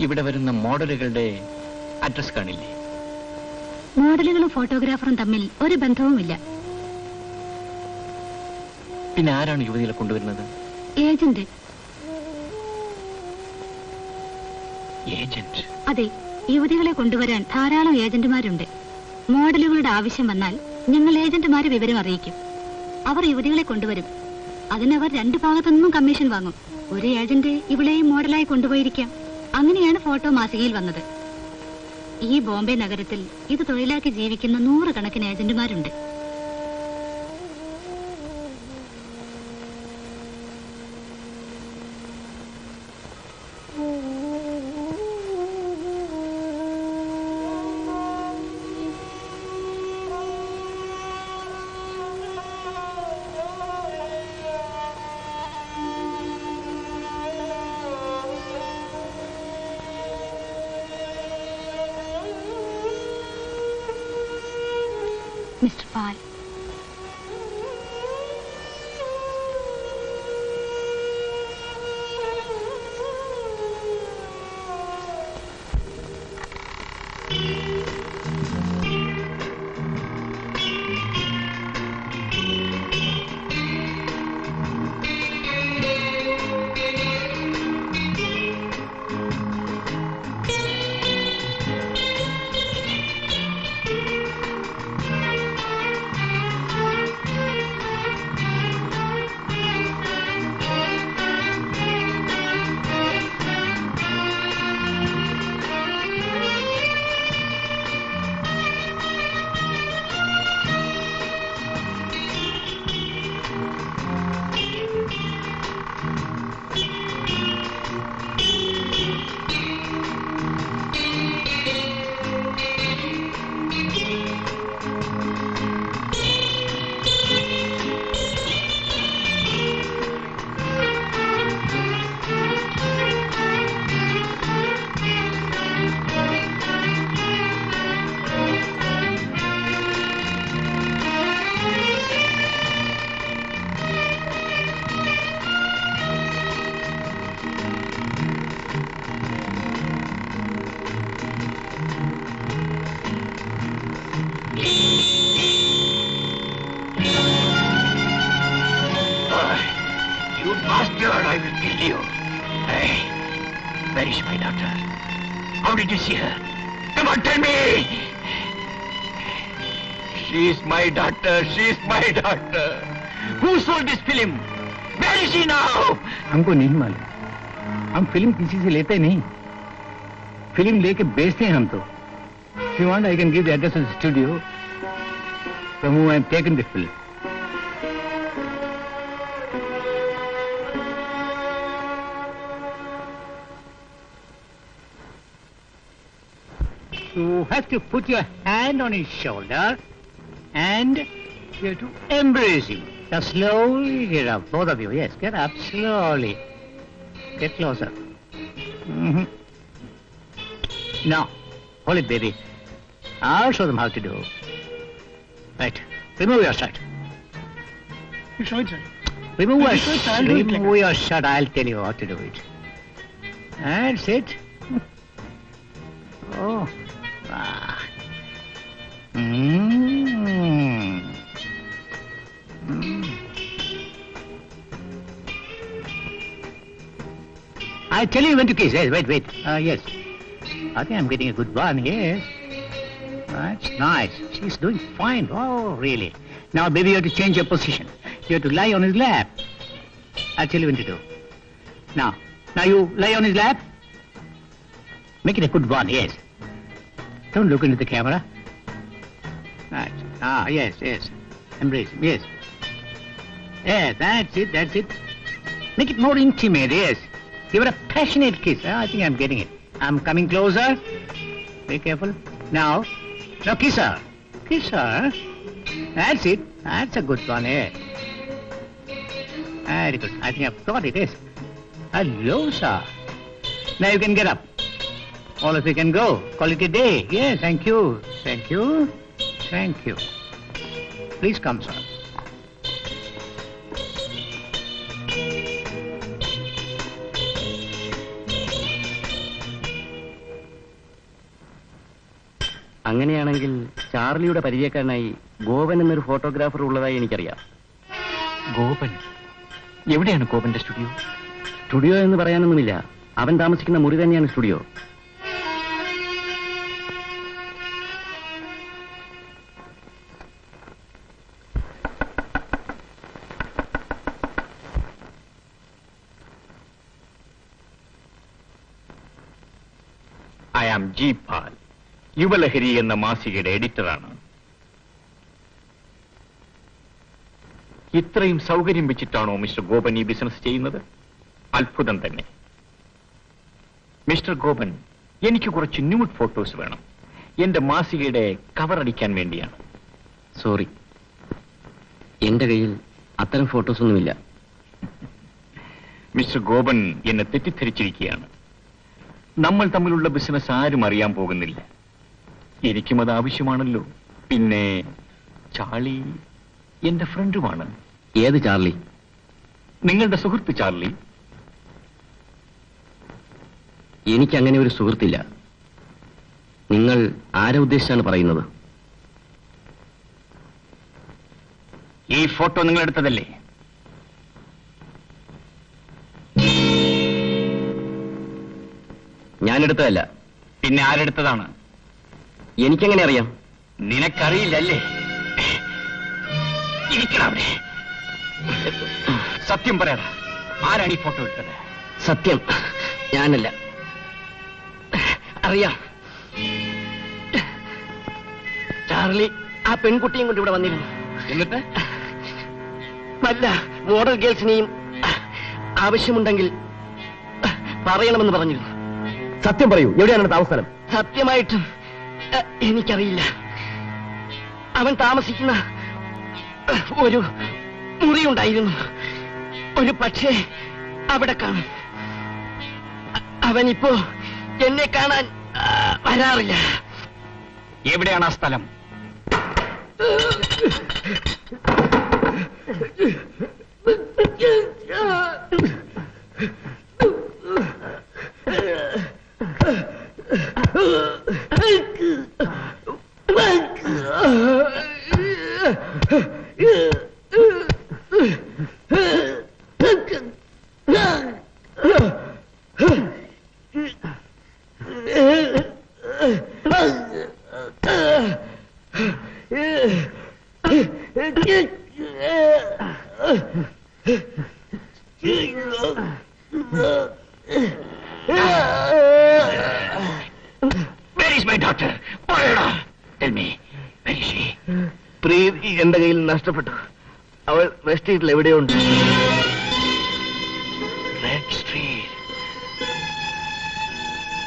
ഇവിടെ വരുന്ന മോഡലുകളുടെ അഡ്രസ് കാണില്ലേ? മോഡലുകളും ഫോട്ടോഗ്രാഫറും തമ്മിൽ ഒരു ബന്ധവുമില്ല. പിന്നെ ആരാണ് യുവതികളെ കൊണ്ടുവരുന്നത്? ഏജന്റ്. ഏജന്റ്? അതെ, യുവതികളെ കൊണ്ടുവരാൻ ധാരാളം ഏജന്റുമാരുണ്ട്. മോഡലുകളുടെ ആവശ്യം വന്നാൽ ഞങ്ങൾ ഏജന്റുമാരെ വിവരം അറിയിക്കും. അവർ യുവതികളെ കൊണ്ടുവരും. അതിനവർ 2 ഭാഗത്തുനിന്നും കമ്മീഷൻ വാങ്ങും. ഒരു ഏജന്റ് ഇവളെയും മോഡലായി കൊണ്ടുപോയിരിക്കാം. അങ്ങനെയാണ് ഫോട്ടോ മാസികയിൽ വന്നത്. ഈ ബോംബെ നഗരത്തിൽ ഇത് തൊഴിലാക്കി ജീവിക്കുന്ന 100 കണക്കിന് ഏജന്റുമാരുണ്ട്. മിസ്റ്റർ പാൽ, I will kill you. Hey, where is my daughter? How did you see her? Come on, tell me! She is my daughter. She is my daughter. Who sold this film? Where is she now? हमको नहीं मालूम. हम film किसी से लेते नहीं. Film लेके बेचते हैं हम तो. If you want, I can give the address of the studio from whom I have taken the film. You have to put your hand on his shoulder and you have to embrace him. Now slowly get up, both of you. Yes, get up slowly. Get closer. Mm-hmm. Now, hold it, baby. I'll show them how to do. Right. Remove your shirt. You show it, sir. Remove your shirt. Remove your shirt. I'll tell you how to do it. And sit. Oh. Ah. Mm. Mm. I tell you when to kiss. Yes, wait. Yes. I think I'm getting a good one. Yes. That's nice. She's doing fine. Oh, really. Now, baby, you have to change your position. You have to lie on his lap. I'll tell you when to do. Now you lie on his lap. Make it a good one. Yes. Don't look into the camera. Right. Ah, yes. Embrace him, yes. Yes, that's it. Make it more intimate, yes. Give it a passionate kiss. I think I'm getting it. I'm coming closer. Be careful. Now kiss her. Kiss her. That's it. That's a good one, eh? Very good. I think I've got it, yes. Hello, sir. Now you can get up. All of you can go. Call it a day. Yes, thank you. Please come, sir. അങ്ങനെയാണെങ്കിൽ ചാർലിയുടെ പരിചയക്കാരനായി ഗോപൻ എന്നൊരു photographer ഉള്ളതായി എനിക്കറിയാം. ഗോപൻ? എവിടെയാണ് ഗോപന്റെ studio? Studio എന്ന് പറയാനൊന്നുമില്ല. അവൻ താമസിക്കുന്ന മുറി തന്നെയാണ് സ്റ്റുഡിയോ. ഐ ആം ജി പാൽ, യുവലഹരി എന്ന മാസികയുടെ എഡിറ്ററാണ്. ഇത്രയും സൗകര്യം വെച്ചിട്ടാണോ മിസ്റ്റർ ഗോപൻ ഈ ബിസിനസ് ചെയ്യുന്നത്? അത്ഭുതം തന്നെ. മിസ്റ്റർ ഗോപൻ, എനിക്ക് കുറച്ച് ന്യൂഡ് ഫോട്ടോസ് വേണം. എന്റെ മാസികയുടെ കവർ അടിക്കാൻ വേണ്ടിയാണ്. സോറി, എന്റെ കയ്യിൽ അത്തരം ഫോട്ടോസ് ഒന്നുമില്ല. മിസ്റ്റർ ഗോപൻ എന്നെ തെറ്റിദ്ധരിച്ചിരിക്കുകയാണ്. നമ്മൾ തമ്മിലുള്ള ബിസിനസ് ആരും അറിയാൻ പോകുന്നില്ല. എനിക്കും അത് ആവശ്യമാണല്ലോ. പിന്നെ ചാർലി എന്റെ ഫ്രണ്ടുമാണ്. ഏത് ചാർലി? നിങ്ങളുടെ സുഹൃത്ത് ചാർലി. എനിക്കങ്ങനെ ഒരു സുഹൃത്തില്ല. നിങ്ങൾ ആരെ ഉദ്ദേശിച്ചാണ് പറയുന്നത്? ഈ ഫോട്ടോ നിങ്ങൾ എടുത്തതല്ലേ? ഞാനെടുത്തതല്ല. പിന്നെ ആരെടുത്തതാണ്? എനിക്കെങ്ങനെ അറിയാം? നിനക്കറിയില്ലല്ലേ? ഇരിക്കണവിടെ. സത്യം പറയടാ, ആരാണ് ഈ ഫോട്ടോ എടുത്തത്? സത്യം, ഞാനല്ല. അറിയാം, ചാർലി ആ പെൺകുട്ടിയും കൊണ്ട് ഇവിടെ വന്നിരുന്നു. എന്നിട്ട് വല്ല മോഡൽ ഗേൾസിനെയും ആവശ്യമുണ്ടെങ്കിൽ പറയണമെന്ന് പറഞ്ഞിരുന്നു. സത്യം പറയൂ, എവിടെയാണ് താമസം? സത്യമായിട്ടും എനിക്കറിയില്ല. അവൻ താമസിക്കുന്ന ഒരു മുറിയുണ്ടായിരുന്നു. ഒരു പക്ഷേ അവിടെ കാണും. അവനിപ്പോ എന്നെ കാണാൻ വരാറില്ല. എവിടെയാണ് ആ സ്ഥലം? Where is my daughter? Tell me, where is she? പ്രീതി എന്റെ കയ്യിൽ നഷ്ടപ്പെട്ടു. അവൾ റെഡ് സ്ട്രീറ്റിൽ എവിടെയുണ്ട്. Red Street.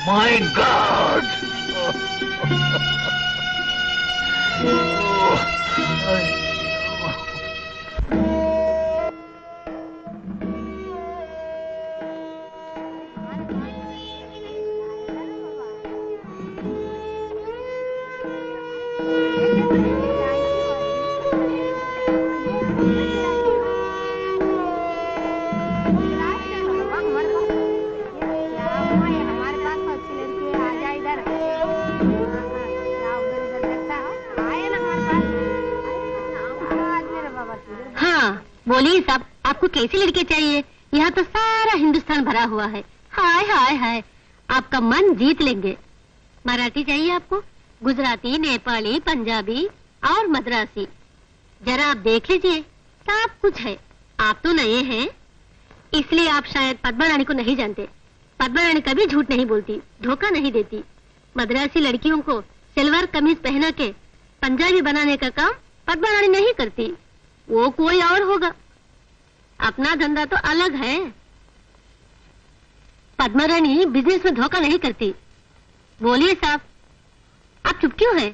My God! बोलिए साहब, आपको कैसी लड़की चाहिए? यहाँ तो सारा हिंदुस्तान भरा हुआ है. हाय हाय हाय, आपका मन जीत लेंगे. मराठी चाहिए आपको? गुजराती, नेपाली, पंजाबी और मद्रासी. जरा आप देख लीजिए, सब कुछ है. आप तो नए हैं, इसलिए आप शायद पद्मा रानी को नहीं जानते. पद्मा रानी कभी झूठ नहीं बोलती, धोखा नहीं देती. मद्रासी लड़कियों को सलवार कमीज पहना के पंजाबी बनाने का काम पद्मा रानी नहीं करती. वो कोई और होगा. अपना धंधा तो अलग है. पद्मा रानी बिजनेस में धोखा नहीं करती. बोलिए साहब, आप चुप क्यों हैं?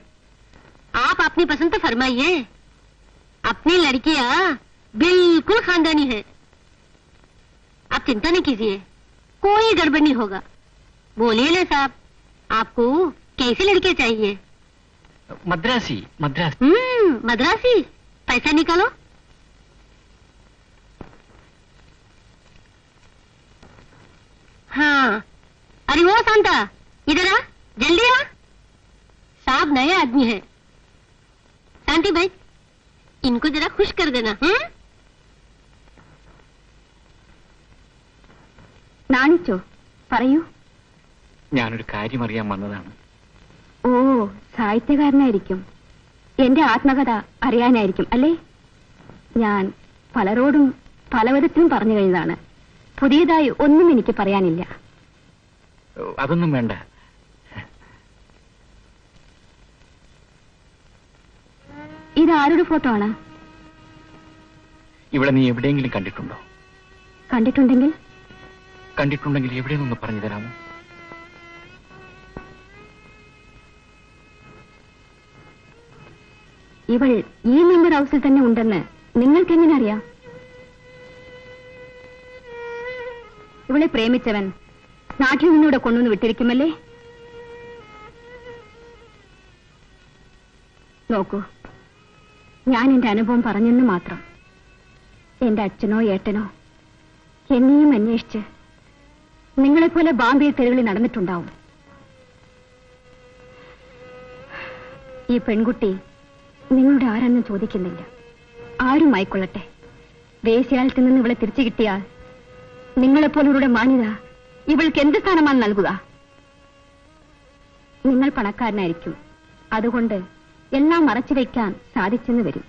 आप अपनी पसंद तो फरमाइए. अपनी लड़कियां बिल्कुल खानदानी है. आप चिंता नहीं कीजिए, कोई गड़बड़ नहीं होगा. बोलिए ना साहब, आपको कैसी लड़कियां चाहिए? मद्रासी. मद्रासी. पैसा निकालो. हाँ, अरे वो शांता, इधर आ, जल्दी आ. साहब नए आदमी है. शांति भाई, इनको जरा खुश कर देना. നാണിച്ചോ? പറയൂ. ഞാനൊരു കാര്യം അറിയാൻ വന്നതാണ്. ഓ, സാഹിത്യകാരനായിരിക്കും. എന്റെ ആത്മകഥ അറിയാനായിരിക്കും അല്ലേ? ഞാൻ പലരോടും പലവിധത്തിലും പറഞ്ഞു കഴിഞ്ഞതാണ്. പുതിയതായി ഒന്നും എനിക്ക് പറയാനില്ല. അതൊന്നും വേണ്ട. ആരുടെ ഫോട്ടോ ആണ്? ഇവിടെ നീ എവിടെയെങ്കിലും കണ്ടിട്ടുണ്ടോ? കണ്ടിട്ടുണ്ടെങ്കിൽ എവിടെയെന്നൊന്ന് പറഞ്ഞു തരാമോ? ഇവൾ ഈ നമ്പർ ഹൗസിൽ തന്നെ ഉണ്ടെന്ന് നിങ്ങൾക്ക് എങ്ങനെ അറിയാം? ഇവളെ പ്രേമിച്ചവൻ നാട്ടിൽ നിന്നൂടെ കൊണ്ടുവന്ന് വിട്ടിരിക്കുമല്ലേ? നോക്കൂ, ഞാൻ എന്റെ അനുഭവം പറഞ്ഞെന്ന് മാത്രം. എന്റെ അച്ഛനോ ഏട്ടനോ എന്നെയും അന്വേഷിച്ച് നിങ്ങളെപ്പോലെ ബാംബെ തെരുവിൽ നടന്നിട്ടുണ്ടാവും. ഈ പെൺകുട്ടി നിങ്ങളുടെ ആരെന്ന് ചോദിക്കുന്നില്ല. ആരുമായിക്കൊള്ളട്ടെ, വേശ്യാലയത്തിൽ നിന്ന് ഇവളെ തിരിച്ചു കിട്ടിയാൽ നിങ്ങളെപ്പോലുടെ മാന്യത ഇവൾക്ക് എന്ത് സ്ഥാനമാണ് നൽകുക? നിങ്ങൾ പണക്കാരനായിരിക്കും, അതുകൊണ്ട് എല്ലാം മറച്ചു വയ്ക്കാൻ സാധിച്ചെന്ന് വരും.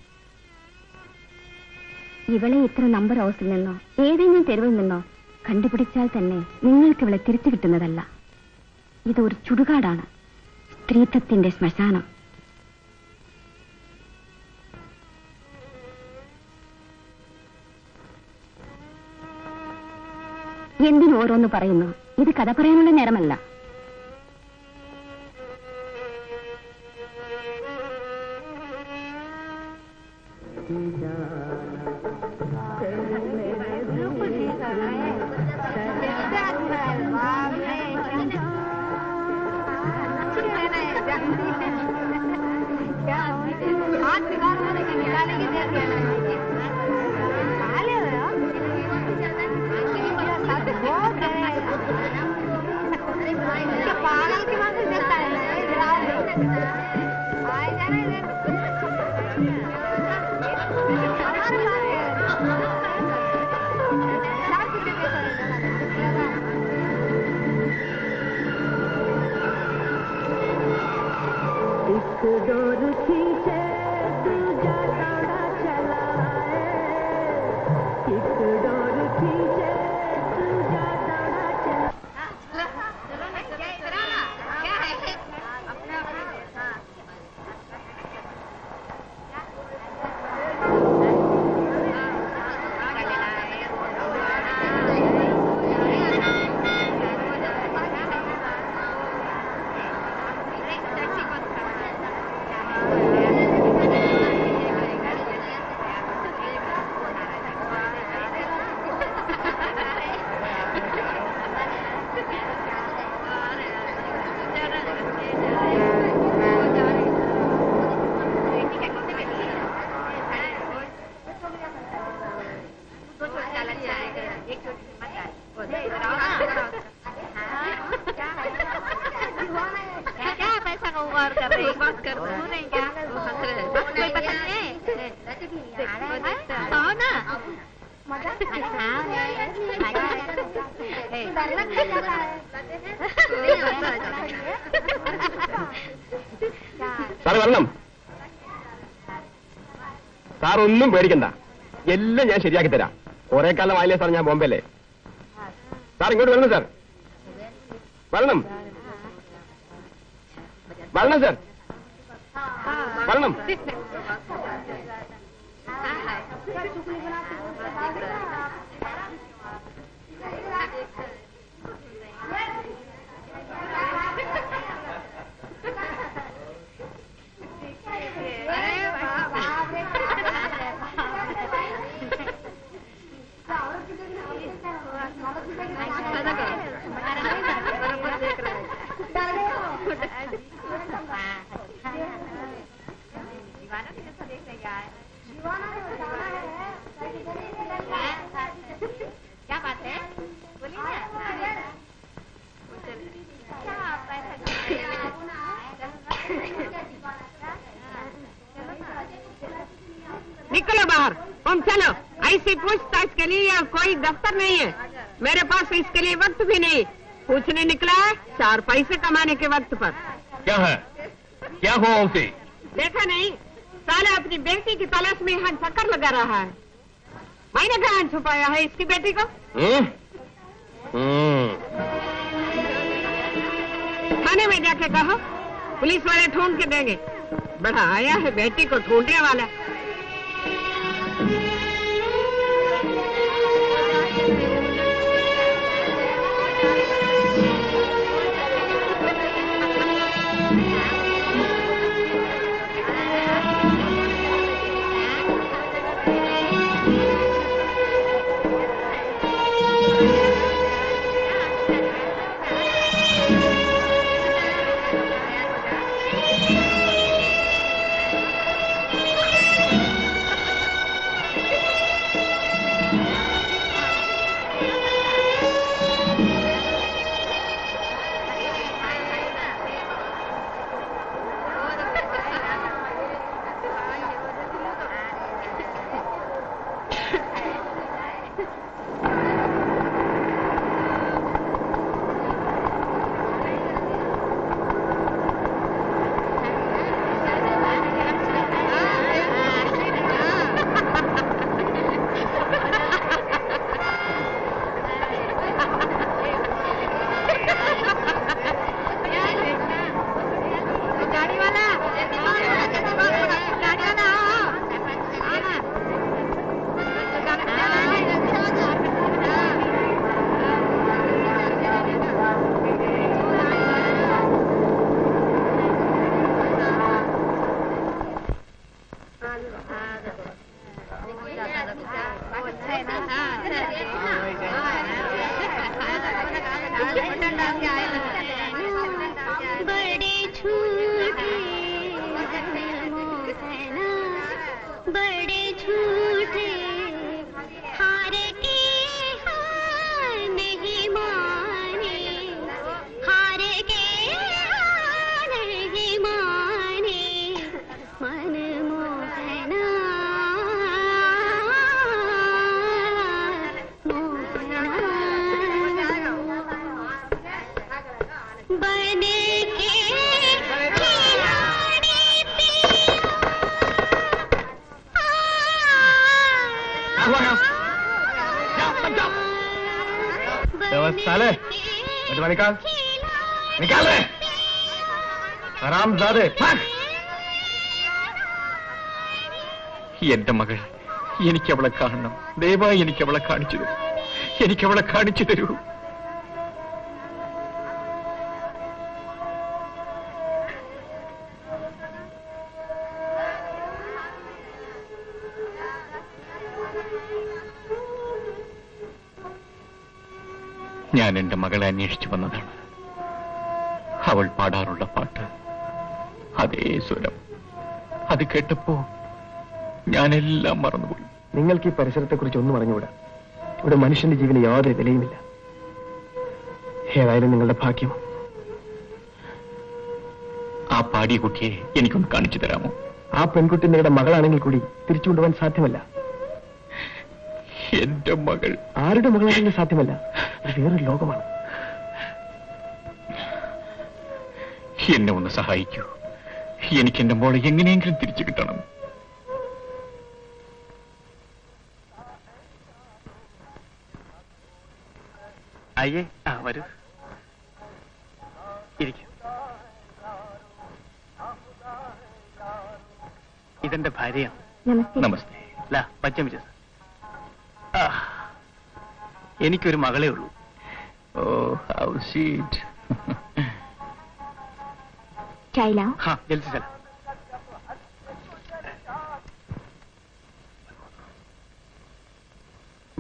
ഇവളെ ഇത്ര നമ്പർ ഹൗസിൽ നിന്നോ ഏതെങ്കിലും തെരുവിൽ നിന്നോ കണ്ടുപിടിച്ചാൽ തന്നെ നിങ്ങൾക്ക് ഇവളെ തിരിച്ചു കിട്ടുന്നതല്ല. ഇതൊരു ചുടുകാടാണ്, സ്ത്രീത്വത്തിന്റെ ശ്മശാനം. എന്തിനു ഓരോന്ന് പറയുന്നു? ഇത് കഥ പറയാനുള്ള നേരമല്ല. സാർ വരണം. സാർ ഒന്നും പേടിക്കണ്ട, എല്ലാം ഞാൻ ശരിയാക്കി തരാം. കുറെ കാലം ആയില്ലേ സാർ ഞാൻ ബോംബെയിലെ. സാർ ഇങ്ങോട്ട് വരണം. സാർ വരണം, വരണം സാർ, വരണം. निकलो बाहर, तुम चलो. ऐसी पूछताछ के लिए यहाँ कोई दफ्तर नहीं है. मेरे पास इसके लिए वक्त भी नहीं. पूछने निकला है 4 पैसे कमाने के वक्त पर. क्या है? क्या हुआ उसे? देखा नहीं, साला अपनी बेटी की तलाश में यहाँ चक्कर लगा रहा है. मैंने कहाँ छुपाया है इसकी बेटी को? थाने में जाके कहो, पुलिस वाले ढूंढ के देंगे. बड़ा आया है बेटी को ढूंढने वाला। साले निकाल निकाल रहे हरामजादे। എന്റെ മകൾ, എനിക്കവളെ കാണണം. ദയവായി എനിക്കവളെ കാണിച്ചു തരൂ. എനിക്കവളെ കാണിച്ചു തരൂ. ഞാൻ എന്റെ മകളെ അന്വേഷിച്ചു വന്നതാണ്. അവൾ പാടാറുള്ള പാട്ട്, അതേ സ്വരം, അത് കേട്ടപ്പോ ഞാനെല്ലാം മറന്നുപോയി. നിങ്ങൾക്ക് ഈ പരിസരത്തെ കുറിച്ച് ഒന്നും അറിഞ്ഞുകൂടാ. ഇവിടെ മനുഷ്യന്റെ ജീവന് യാതൊരു വിലയുമില്ല. ഏതായാലും നിങ്ങളുടെ ഭാഗ്യം. ആ പാടിയ കുട്ടിയെ എനിക്കൊന്ന് കാണിച്ചു തരാമോ? ആ പെൺകുട്ടി നിങ്ങളുടെ മകളാണെങ്കിൽ കൂടി തിരിച്ചു കൊണ്ടുപോകാൻ സാധ്യമല്ല. എന്റെ മകൾ ആരുടെ മകളാണെങ്കിലും സാധ്യമല്ല. ഇത് വേറൊരു ലോകമാണ്. എന്നെ ഒന്ന് സഹായിക്കൂ. എനിക്ക് എന്റെ മോളെ എങ്ങനെയെങ്കിലും തിരിച്ചു കിട്ടണം. അയ്യേ, വരൂ, ഇരിക്കും. ഇതെന്റെ ഭാര്യയാണ്. നമസ്തേ. എനിക്കൊരു മകളേ ഉള്ളൂ. ഓ, ഹൗ സ്വീറ്റ്. ജൽസി സലാം.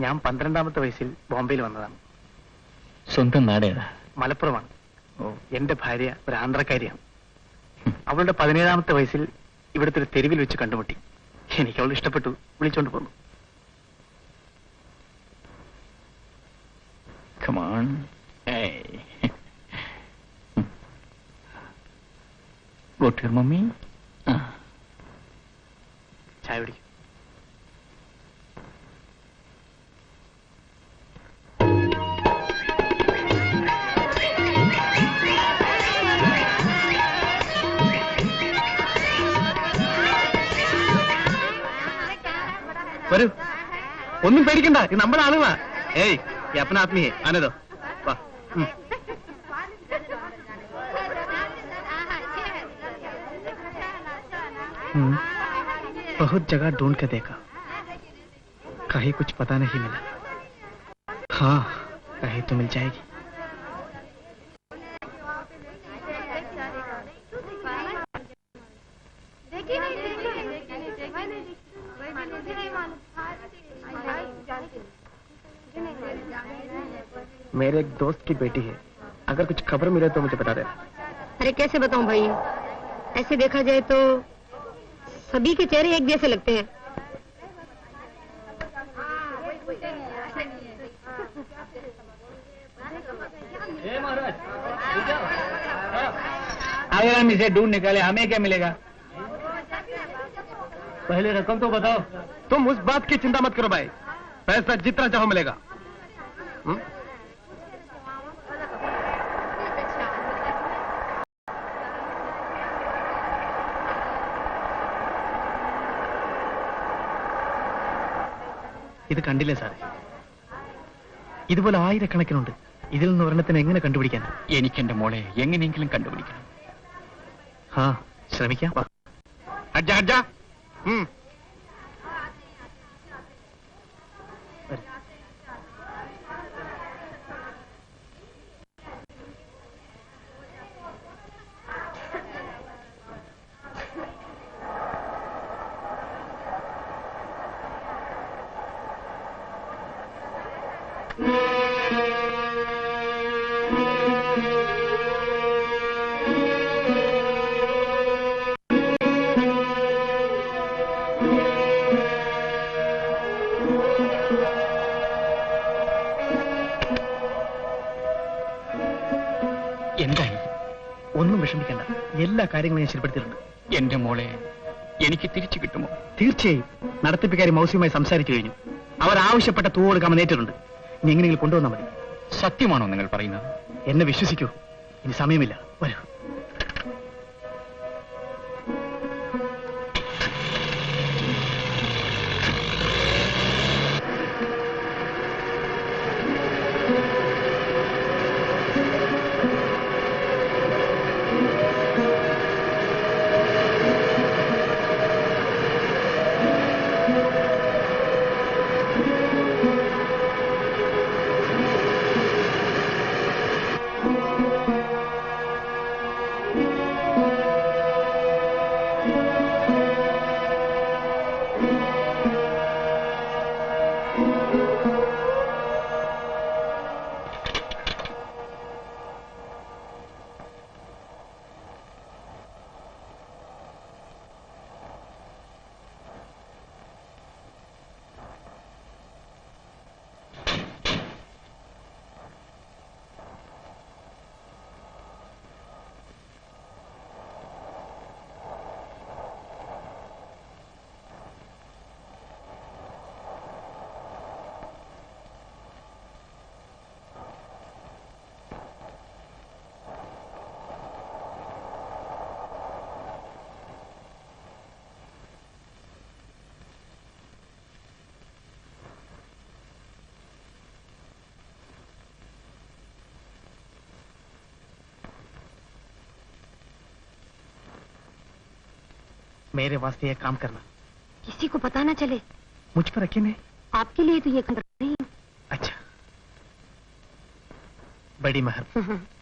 ഞാൻ 12ാമത്തെ വയസ്സിൽ ബോംബെയിൽ വന്നതാണ്. സ്വന്തം നാടേതാ? മലപ്പുറമാണ്. എന്റെ ഭാര്യ ഒരു ആന്ധ്രക്കാരിയാണ്. അവളുടെ 17ാമത്തെ വയസ്സിൽ ഇവിടുത്തെ ഒരു തെരുവിൽ വെച്ച് കണ്ടുമുട്ടി. എനിക്ക് അവൾ ഇഷ്ടപ്പെട്ടു. വിളിച്ചോണ്ട് പോന്നു. Come on. Hey. Go to your mommy. ചായ കുടിക്കും. വരൂ, ഒന്നും പേടിക്കണ്ട. ഇത് നമ്മുടെ ആളുകളാ. ഏയ്, അപ്പന ആത്മീയെ ആനതോ വാ. बहुत जगह ढूंढ के देखा, कहीं कुछ पता नहीं मिला। हाँ, कहीं तो मिल जाएगी। मेरे एक दोस्त की बेटी है, अगर कुछ खबर मिले तो मुझे बता देना। अरे कैसे बताऊं भाई, ऐसे देखा जाए तो सभी के चेहरे एक जैसे लगते हैं। अगर हम इसे ढूंढ निकाले हमें क्या मिलेगा? पहले रकम तो बताओ। तुम उस बात की चिंता मत करो भाई, पैसा जितना चाहो मिलेगा। ഇത് കണ്ടില്ലേ സാറേ, ഇതുപോലെ ആയിരക്കണക്കിനുണ്ട്. ഇതിൽ നിന്ന് ഒരെണ്ണത്തിന് എങ്ങനെ കണ്ടുപിടിക്കാൻ? എനിക്ക് എന്റെ മോളെ എങ്ങനെയെങ്കിലും കണ്ടുപിടിക്കണം. हाँ, ശ്രമിക്കാം. हट जा हट जा। എന്തായി? ഒന്നും വിഷമിക്കണ്ട, എല്ലാ കാര്യങ്ങളും ഞാൻ ശരിപ്പെടുത്തിയിട്ടുണ്ട്. എന്റെ മോളെ എനിക്ക് തിരിച്ചു കിട്ടുമോ? തീർച്ചയായും. നടത്തിപ്പുകാരി മൗസിയുമായി സംസാരിച്ചു കഴിഞ്ഞു. അവർ ആവശ്യപ്പെട്ട തൂവ് കൊടുക്കാൻ നേരിട്ടുണ്ട്. ഇനി എങ്ങനെയെങ്കിലും കൊണ്ടുവന്നാൽ മതി. സത്യമാണോ നിങ്ങൾ പറയുന്നത്? എന്നെ വിശ്വസിക്കൂ, ഇനി സമയമില്ല. വരൂ. मेरे वास्ते एक काम करना, किसी को पता ना चले। मुझ पर यकीन है? आपके लिए तो ये काम नहीं। अच्छा, बड़ी मेहरबानी।